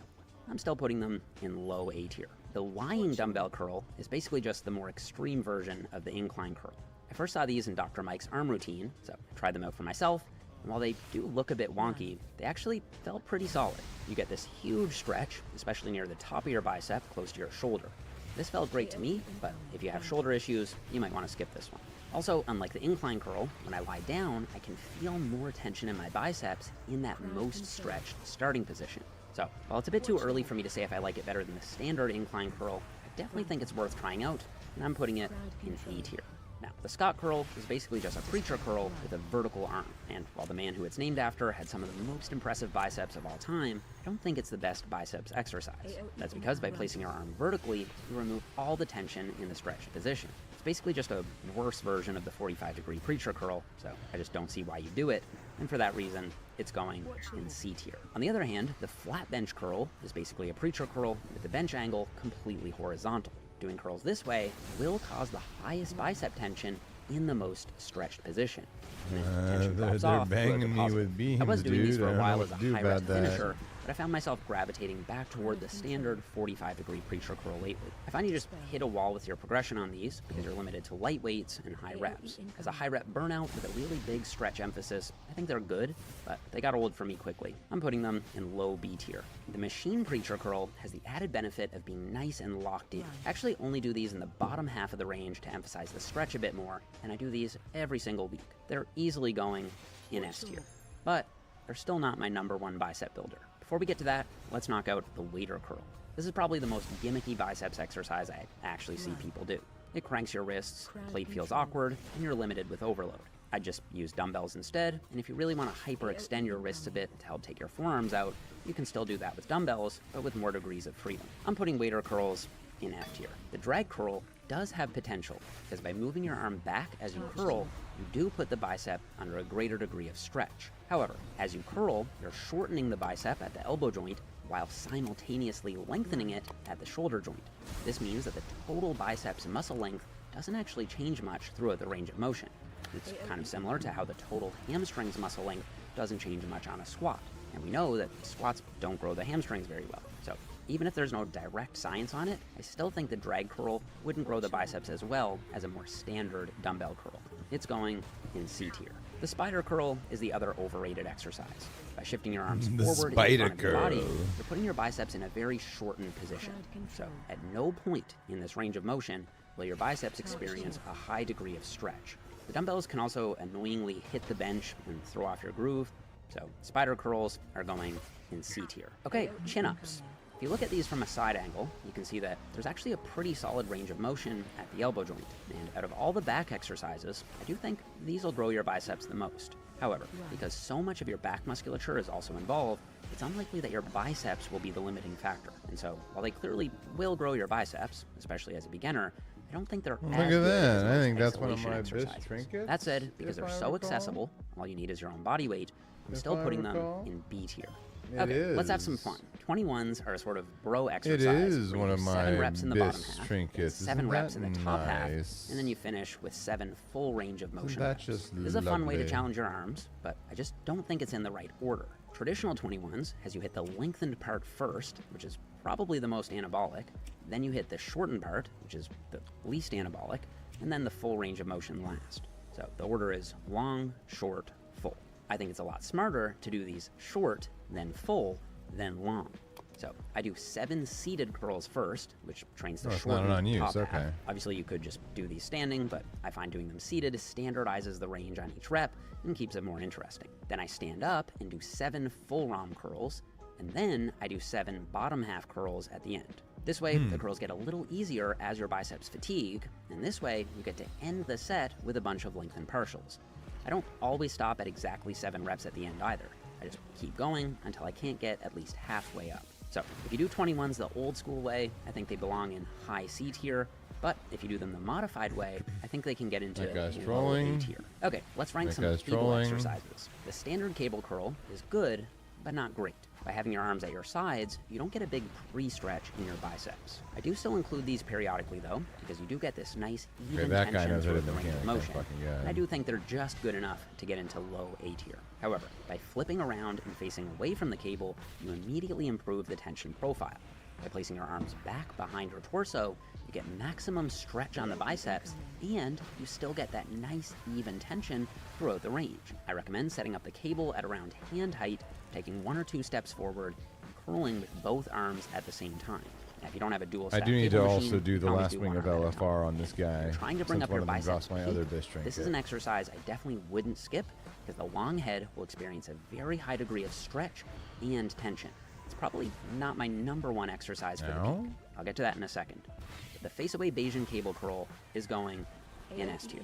I'm still putting them in low A tier. The lying dumbbell curl is basically just the more extreme version of the incline curl. I first saw these in Dr. Mike's arm routine, so I tried them out for myself, and while they do look a bit wonky, they actually felt pretty solid. You get this huge stretch, especially near the top of your bicep, close to your shoulder. This felt great to me, but if you have shoulder issues, you might want to skip this one. Also, unlike the incline curl, when I lie down, I can feel more tension in my biceps in that most stretched starting position. So, while it's a bit too early for me to say if I like it better than the standard incline curl, I definitely think it's worth trying out, and I'm putting it in A tier. Now, the Scott curl is basically just a preacher curl with a vertical arm, and while the man who it's named after had some of the most impressive biceps of all time, I don't think it's the best biceps exercise. That's because by placing your arm vertically, you remove all the tension in the stretched position. It's basically just a worse version of the 45-degree preacher curl, so I just don't see why you do it, and for that reason, it's going in C tier. On the other hand, the flat bench curl is basically a preacher curl with the bench angle completely horizontal. Doing curls this way will cause the highest bicep tension in the most stretched position. They're banging me with beams, I was doing these for a while as a do high about rest that. finisher, but I found myself gravitating back toward the standard 45-degree preacher curl lately. I find you just hit a wall with your progression on these because you're limited to light weights and high reps. As a high rep burnout with a really big stretch emphasis, I think they're good, but they got old for me quickly. I'm putting them in low B tier. The machine preacher curl has the added benefit of being nice and locked in. I actually only do these in the bottom half of the range to emphasize the stretch a bit more, and I do these every single week. They're easily going in S tier, but they're still not my #1 bicep builder. Before we get to that, let's knock out the waiter curl. This is probably the most gimmicky biceps exercise I actually see people do. It cranks your wrists, plate feels awkward, and you're limited with overload. I just use dumbbells instead, and if you really want to hyperextend your wrists a bit to help take your forearms out, you can still do that with dumbbells, but with more degrees of freedom. I'm putting waiter curls in F tier. The drag curl does have potential, because by moving your arm back as you curl, you do put the bicep under a greater degree of stretch. However, as you curl, you're shortening the bicep at the elbow joint while simultaneously lengthening it at the shoulder joint. This means that the total biceps muscle length doesn't actually change much throughout the range of motion. It's kind of similar to how the total hamstrings muscle length doesn't change much on a squat. And we know that squats don't grow the hamstrings very well. So even if there's no direct science on it, I still think the drag curl wouldn't grow the biceps as well as a more standard dumbbell curl. It's going in C tier. The spider curl is the other overrated exercise. By shifting your arms The forward in spider front of your body, curl. you're putting your biceps in a very shortened position. So at no point in this range of motion will your biceps experience a high degree of stretch. The dumbbells can also annoyingly hit the bench and throw off your groove, so spider curls are going in C tier. Okay, chin-ups. If you look at these from a side angle, you can see that there's actually a pretty solid range of motion at the elbow joint. And out of all the back exercises, I do think these will grow your biceps the most. However, because so much of your back musculature is also involved, it's unlikely that your biceps will be the limiting factor. And so, while they clearly will grow your biceps, especially as a beginner, I don't think they're Look as at good as that. I most think that's one of isolation my best exercises. trinkets, That said, because if they're I so recall. accessible, all you need is your own body weight, I'm If still I putting them recall. in B tier. Okay, let's have some is. fun. 21s are a sort of bro It exercise. is where one you of do my 7 reps in the bottom best half, trinkets. 7 Isn't reps that in the top half, nice? and then you finish with 7 full range of motion that reps. just This is a fun way to lovely? challenge your arms, but I just don't think it's in the right order. Traditional 21s has you hit the lengthened part first, which is probably the most anabolic, then you hit the shortened part, which is the least anabolic, and then the full range of motion last. So the order is long, short, full. I think it's a lot smarter to do these short, then full, then long. So I do 7 seated curls first, which trains the Oh, it's shortened not on use, top half. okay. Obviously, you could just do these standing, but I find doing them seated standardizes the range on each rep and keeps it more interesting. Then I stand up and do 7 full ROM curls, and then I do 7 bottom half curls at the end. This way, the curls get a little easier as your biceps fatigue, and this way, you get to end the set with a bunch of lengthened partials. I don't always stop at exactly 7 reps at the end either. I just keep going until I can't get at least halfway up. So if you do 21s the old school way, I think they belong in high C tier, but if you do them the modified way, I think they can get into That guy's low A trolling. tier. Okay, let's rank That some guy's cable trolling. exercises. The standard cable curl is good, but not great. By having your arms at your sides, you don't get a big pre-stretch in your biceps. I do still include these periodically though, because you do get this nice even that guy tension knows through what the a range of mechanic is, motion. fucking good. And I do think they're just good enough to get into low A tier. However, by flipping around and facing away from the cable, you immediately improve the tension profile. By placing your arms back behind your torso, you get maximum stretch on the biceps, and you still get that nice even tension throughout the range. I recommend setting up the cable at around hand height, taking 1 or 2 steps forward, and curling with both arms at the same time. Now, if you don't have a dual I stack do need to cable also machine, do you the can always last do wing one of arm at a time. LFR on this guy. If you're trying to bring since up your one of them biceps drops my peak, other best trinket. this is an exercise I definitely wouldn't skip because the long head will experience a very high degree of stretch and tension. It's probably not my #1 exercise for the No? peak. I'll get to that in a second. But the face-away Bayesian cable curl is going in S tier.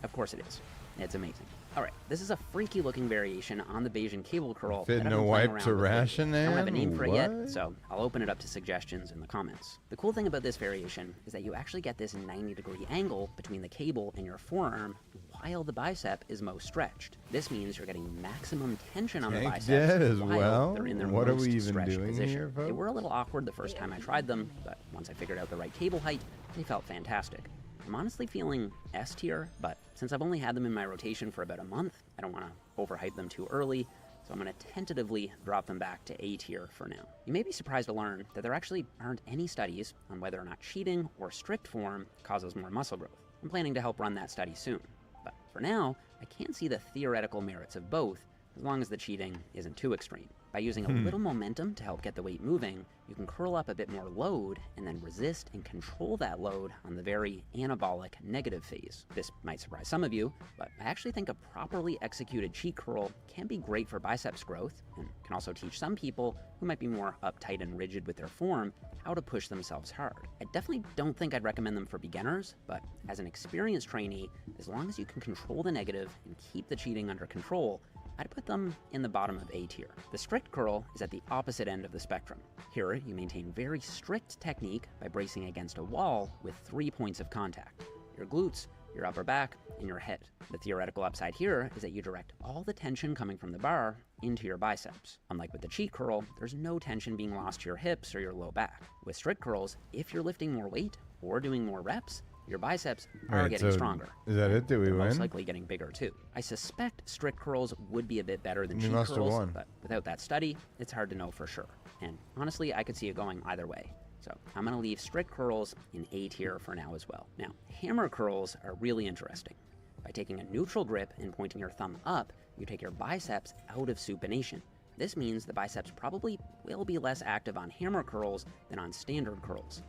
Of course it is. It's amazing. All right, this is a freaky-looking variation on the Bayesian cable curl. Fitting that I've a been playing wipe around to with lately. ration I don't have a in? name for it yet, What? so I'll open it up to suggestions in the comments. The cool thing about this variation is that you actually get this 90-degree angle between the cable and your forearm while the bicep is most stretched. This means you're getting maximum tension on the Tank biceps dead as while well? they're in their What are most we even stretched doing position. here, They were a folks? little awkward the first time I tried them, but once I figured out the right cable height, they felt fantastic. I'm honestly feeling S tier, but since I've only had them in my rotation for about a month, I don't want to overhype them too early, so I'm going to tentatively drop them back to A tier for now. You may be surprised to learn that there actually aren't any studies on whether or not cheating or strict form causes more muscle growth. I'm planning to help run that study soon, but for now, I can see the theoretical merits of both, as long as the cheating isn't too extreme. By using a little momentum to help get the weight moving, you can curl up a bit more load and then resist and control that load on the very anabolic negative phase. This might surprise some of you, but I actually think a properly executed cheat curl can be great for biceps growth and can also teach some people who might be more uptight and rigid with their form how to push themselves hard. I definitely don't think I'd recommend them for beginners, but as an experienced trainee, as long as you can control the negative and keep the cheating under control, I'd put them in the bottom of A tier. The strict curl is at the opposite end of the spectrum. Here, you maintain very strict technique by bracing against a wall with 3 points of contact: your glutes, your upper back, and your head. The theoretical upside here is that you direct all the tension coming from the bar into your biceps. Unlike with the cheat curl, there's no tension being lost to your hips or your low back. With strict curls, if you're lifting more weight or doing more reps, your biceps are Right, getting so stronger. is that it? Did we They're most win? likely getting bigger too. I suspect strict curls would be a bit better than We cheat must have curls, won. but without that study, it's hard to know for sure. And honestly, I could see it going either way. So I'm gonna leave strict curls in A tier for now as well. Now, hammer curls are really interesting. By taking a neutral grip and pointing your thumb up, you take your biceps out of supination. This means the biceps probably will be less active on hammer curls than on standard curls.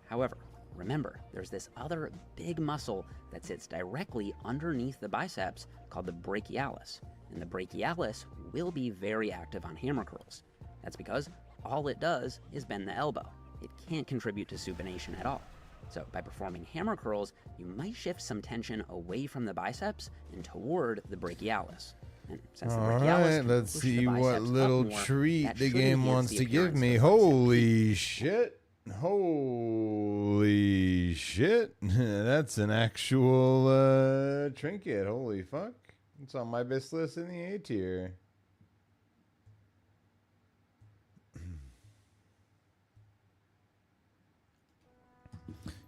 However, remember, there's this other big muscle that sits directly underneath the biceps called the brachialis, and the brachialis will be very active on hammer curls. That's because all it does is bend the elbow. It can't contribute to supination at all. So by performing hammer curls, you might shift some tension away from the biceps and toward the brachialis. And since the All brachialis right, can let's push see the what biceps up little more, treat that the should game enhance wants the to give appearance me. of the bicep peak. Holy shit. Holy shit. That's an actual trinket. Holy fuck. It's on my best list in the A tier.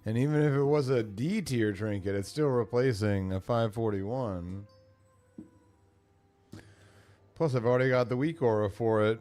And even if it was a D tier trinket, it's still replacing a 541. Plus, I've already got the weak aura for it.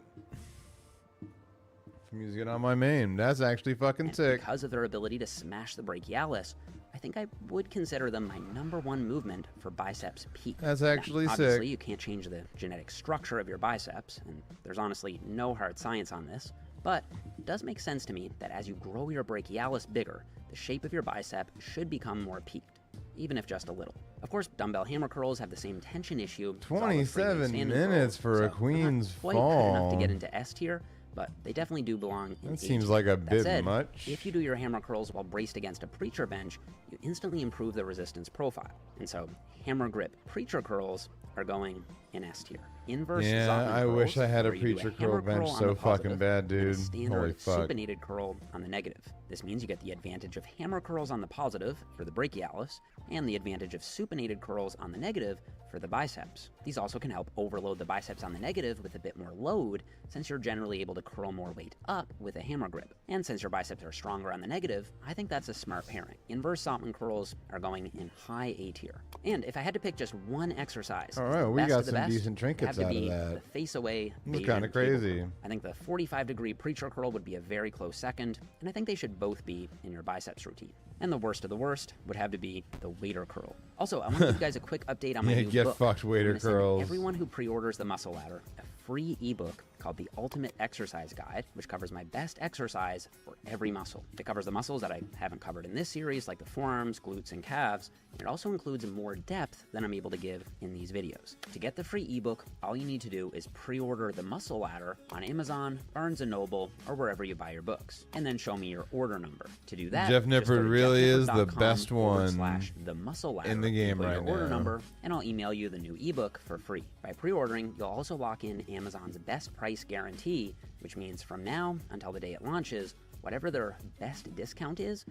From using it on my main. That's actually fucking And sick. because of their ability to smash the brachialis, I think I would consider them my #1 movement for biceps peak. That's actually now, obviously, sick. you can't change the genetic structure of your biceps, and there's honestly no hard science on this, but it does make sense to me that as you grow your brachialis bigger, the shape of your bicep should become more peaked, even if just a little. Of course, dumbbell hammer curls have the same tension issue. as all the free-weight 27 standing minutes curls, for a so they're queen's not quite good enough to fall. get into S tier, but they definitely do belong in That A seems tier. like a That bit said, much. if you do your hammer curls while braced against a preacher bench, you instantly improve the resistance profile. And so, hammer grip preacher curls are going in S tier. Inverse Yeah, Zottman I wish curls, I had a where you do preacher hammer curl bench on so the fucking positive bad, and dude. a standard Holy fuck. supinated curl on the negative. This means you get the advantage of hammer curls on the positive for the brachialis, and the advantage of supinated curls on the negative for the biceps. These also can help overload the biceps on the negative with a bit more load, since you're generally able to curl more weight up with a hammer grip. And since your biceps are stronger on the negative, I think that's a smart pairing. Inverse Zottman curls are going in high A tier. And if I had to pick just one exercise, All as right, the we best got of the some best, decent trinkets have to out of be that. the face away It's Bayesian kinda cable crazy. curl. I think the 45-degree preacher curl would be a very close second, and I think they should both be in your biceps routine. And the worst of the worst would have to be the waiter curl. Also, I want to give you guys a quick update on my Yeah, new get book. fucked, waiter I'm gonna send curls. everyone who pre-orders the Muscle Ladder a free ebook called The Ultimate Exercise Guide, which covers my best exercise for every muscle. It covers the muscles that I haven't covered in this series, like the forearms, glutes, and calves. It also includes more depth than I'm able to give in these videos. To get the free ebook, all you need to do is pre-order the Muscle Ladder on Amazon, Barnes & Noble, or wherever you buy your books, and then show me your order number. To do that, Jeff just go Nippard to really is the jeffnippard.com best one /the Muscle Ladder in the game input right your order now. number, and I'll email you the new ebook for free. By pre-ordering, you'll also lock in Amazon's best price guarantee, which means from now until the day it launches, whatever their best discount is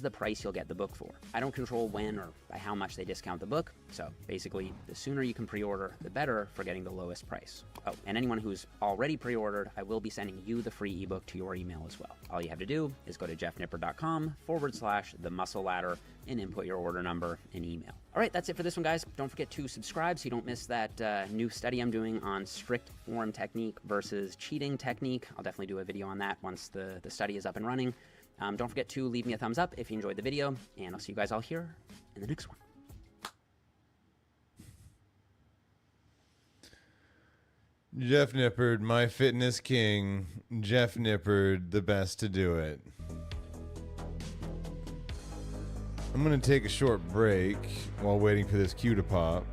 the price you'll get the book for. I don't control when or by how much they discount the book, so basically, the sooner you can pre-order, the better for getting the lowest price. Oh, and anyone who's already pre-ordered, I will be sending you the free ebook to your email as well. All you have to do is go to jeffnippard.com /the muscle ladder and input your order number and email. All right, that's it for this one, guys. Don't forget to subscribe so you don't miss that new study I'm doing on strict form technique versus cheating technique. I'll definitely do a video on that once the study is up and running. Don't forget to leave me a thumbs up if you enjoyed the video, and I'll see you guys all here in the next one. Jeff Nippard, my fitness king. Jeff Nippard, the best to do it. I'm going to take a short break while waiting for this cue to pop.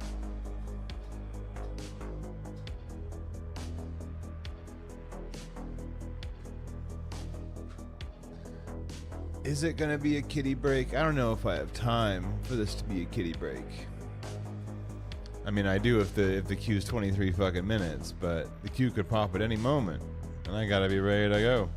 Is it going to be a kitty break? I don't know if I have time for this to be a kitty break. I mean, I do if the queue's 23 fucking minutes, but the queue could pop at any moment, and I gotta be ready to go.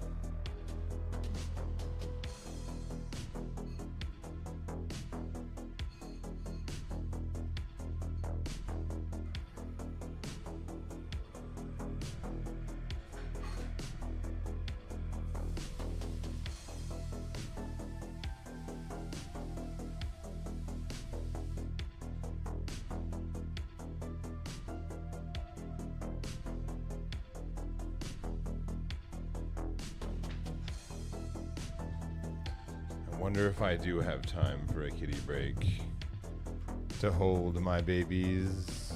I wonder if I do have time for a kitty break to hold my babies,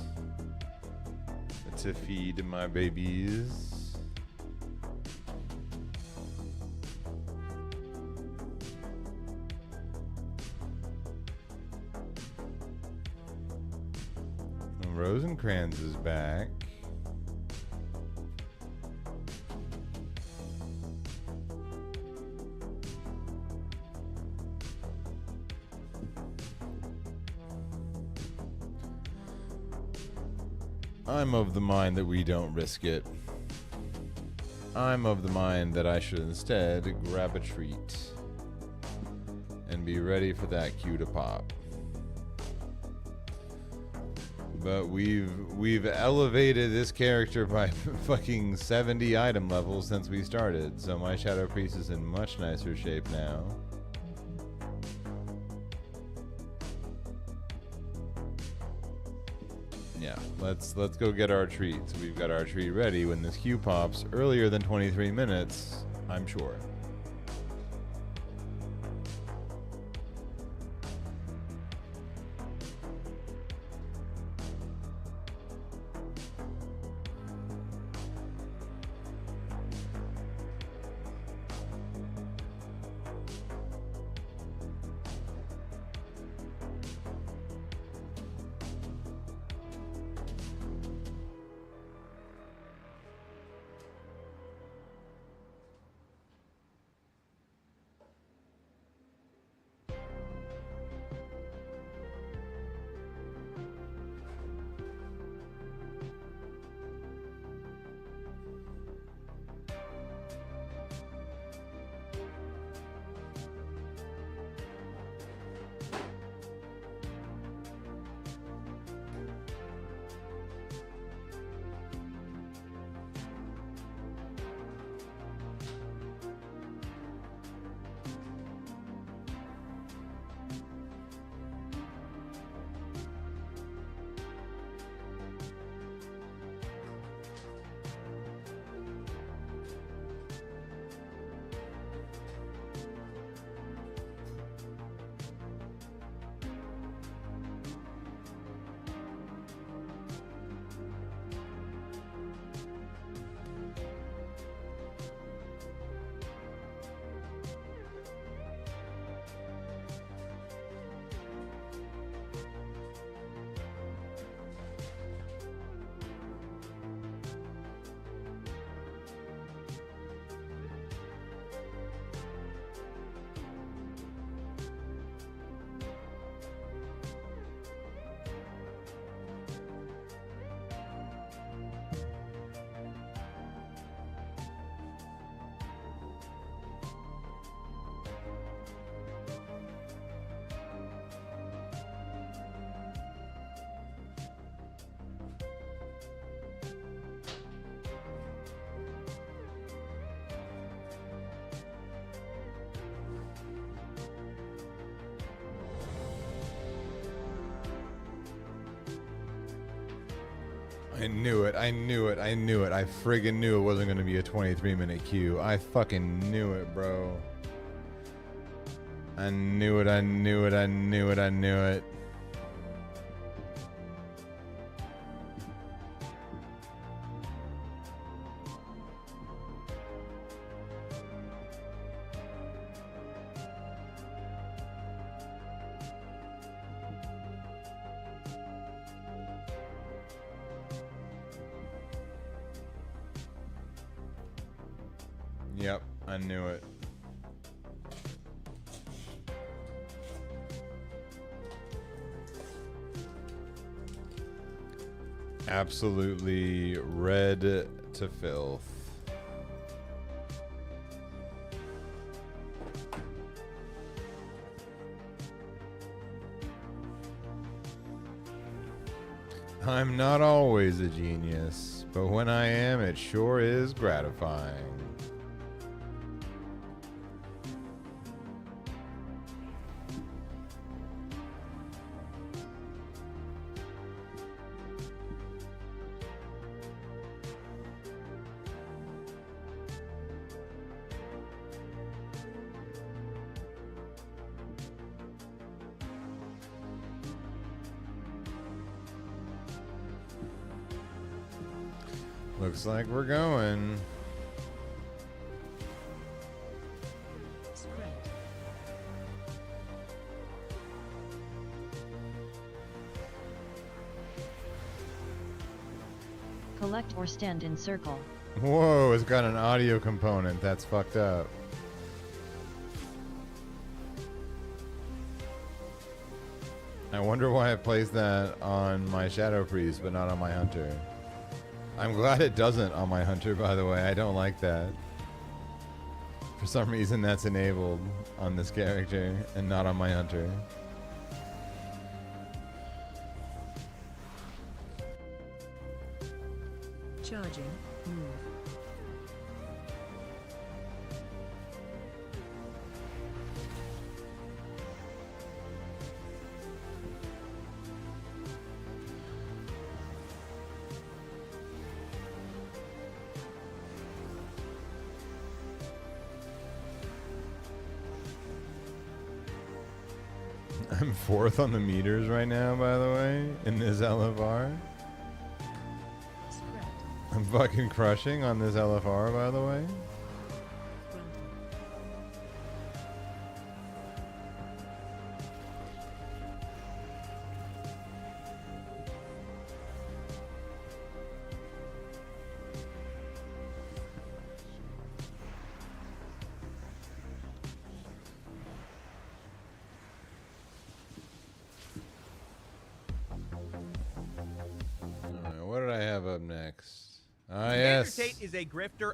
to feed my babies. Rosencrantz is back. I'm of the mind that we don't risk it. I'm of the mind that I should instead grab a treat and be ready for that cue to pop. But we've elevated this character by fucking 70 item levels since we started, so my Shadow Priest is in much nicer shape now. Yeah, let's go get our treat. So we've got our treat ready when this queue pops earlier than 23 minutes, I'm sure. I knew it. I friggin' knew it wasn't going to be a 23-minute queue. I fucking knew it, bro. I knew it. Yep, I knew it. Absolutely red to filth. I'm not always a genius, but when I am, it sure is gratifying. Looks like we're going. Spread. Collect or stand in circle. Whoa, it's got an audio component. That's fucked up. I wonder why I placed that on my Shadow Priest, but not on my Hunter. I'm glad it doesn't on my Hunter, by the way. I don't like that. For some reason, that's enabled on this character and not on my Hunter. Charging. Move. I'm 4th on the meters right now, by the way, in this LFR. Spread. I'm fucking crushing on this LFR, by the way. Alright, what did I have up next? Ah, yes. Tate is a grifter.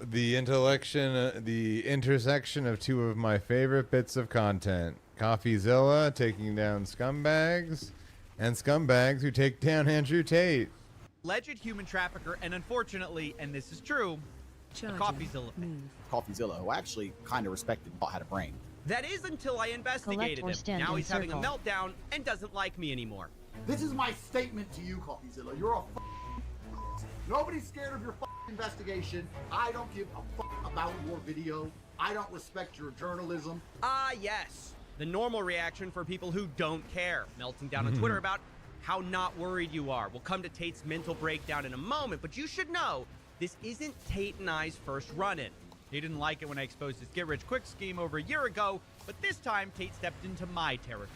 The intersection of two of my favorite bits of content. CoffeeZilla taking down scumbags, and scumbags who take down Andrew Tate. Alleged human trafficker, and unfortunately, and this is true, a Charging. CoffeeZilla fan. Move. CoffeeZilla, who I actually kind of respected, but had a brain. That is until I investigated or him. stand Now in he's having a circle. meltdown and doesn't like me anymore. This is my statement to you, CoffeeZilla. You're a nobody's scared of your investigation. I don't give a about your video. I don't respect your journalism. Ah, yes. The normal reaction for people who don't care. Melting down on Twitter about how not worried you are. We'll come to Tate's mental breakdown in a moment, but you should know this isn't Tate and I's first run-in. He didn't like it when I exposed his get-rich-quick scheme over a year ago, but this time Tate stepped into my territory.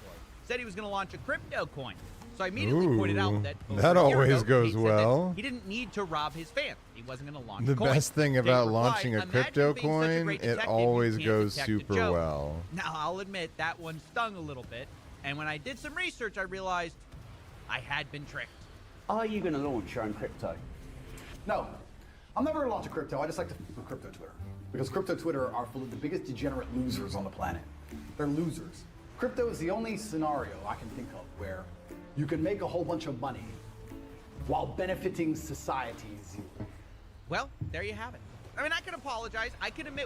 Said he was going to launch a crypto coin. So I immediately pointed out that over that a year always ago, goes Tate said that well. he didn't need to rob his fans. He wasn't going to launch The a coin. best thing Tate about replied, launching a "Imagine crypto being such a coin, great it detective, you always can't goes detect a super joke." well. Now, I'll admit that one stung a little bit, and when I did some research, I realized I had been tricked. Are you going to launch your own crypto? No, I'm never gonna launch a crypto. I just like to with crypto Twitter because crypto Twitter are full of the biggest degenerate losers on the planet. They're losers. Crypto is the only scenario I can think of where you can make a whole bunch of money while benefiting societies. Well, there you have it. I mean, I can apologize. I can admit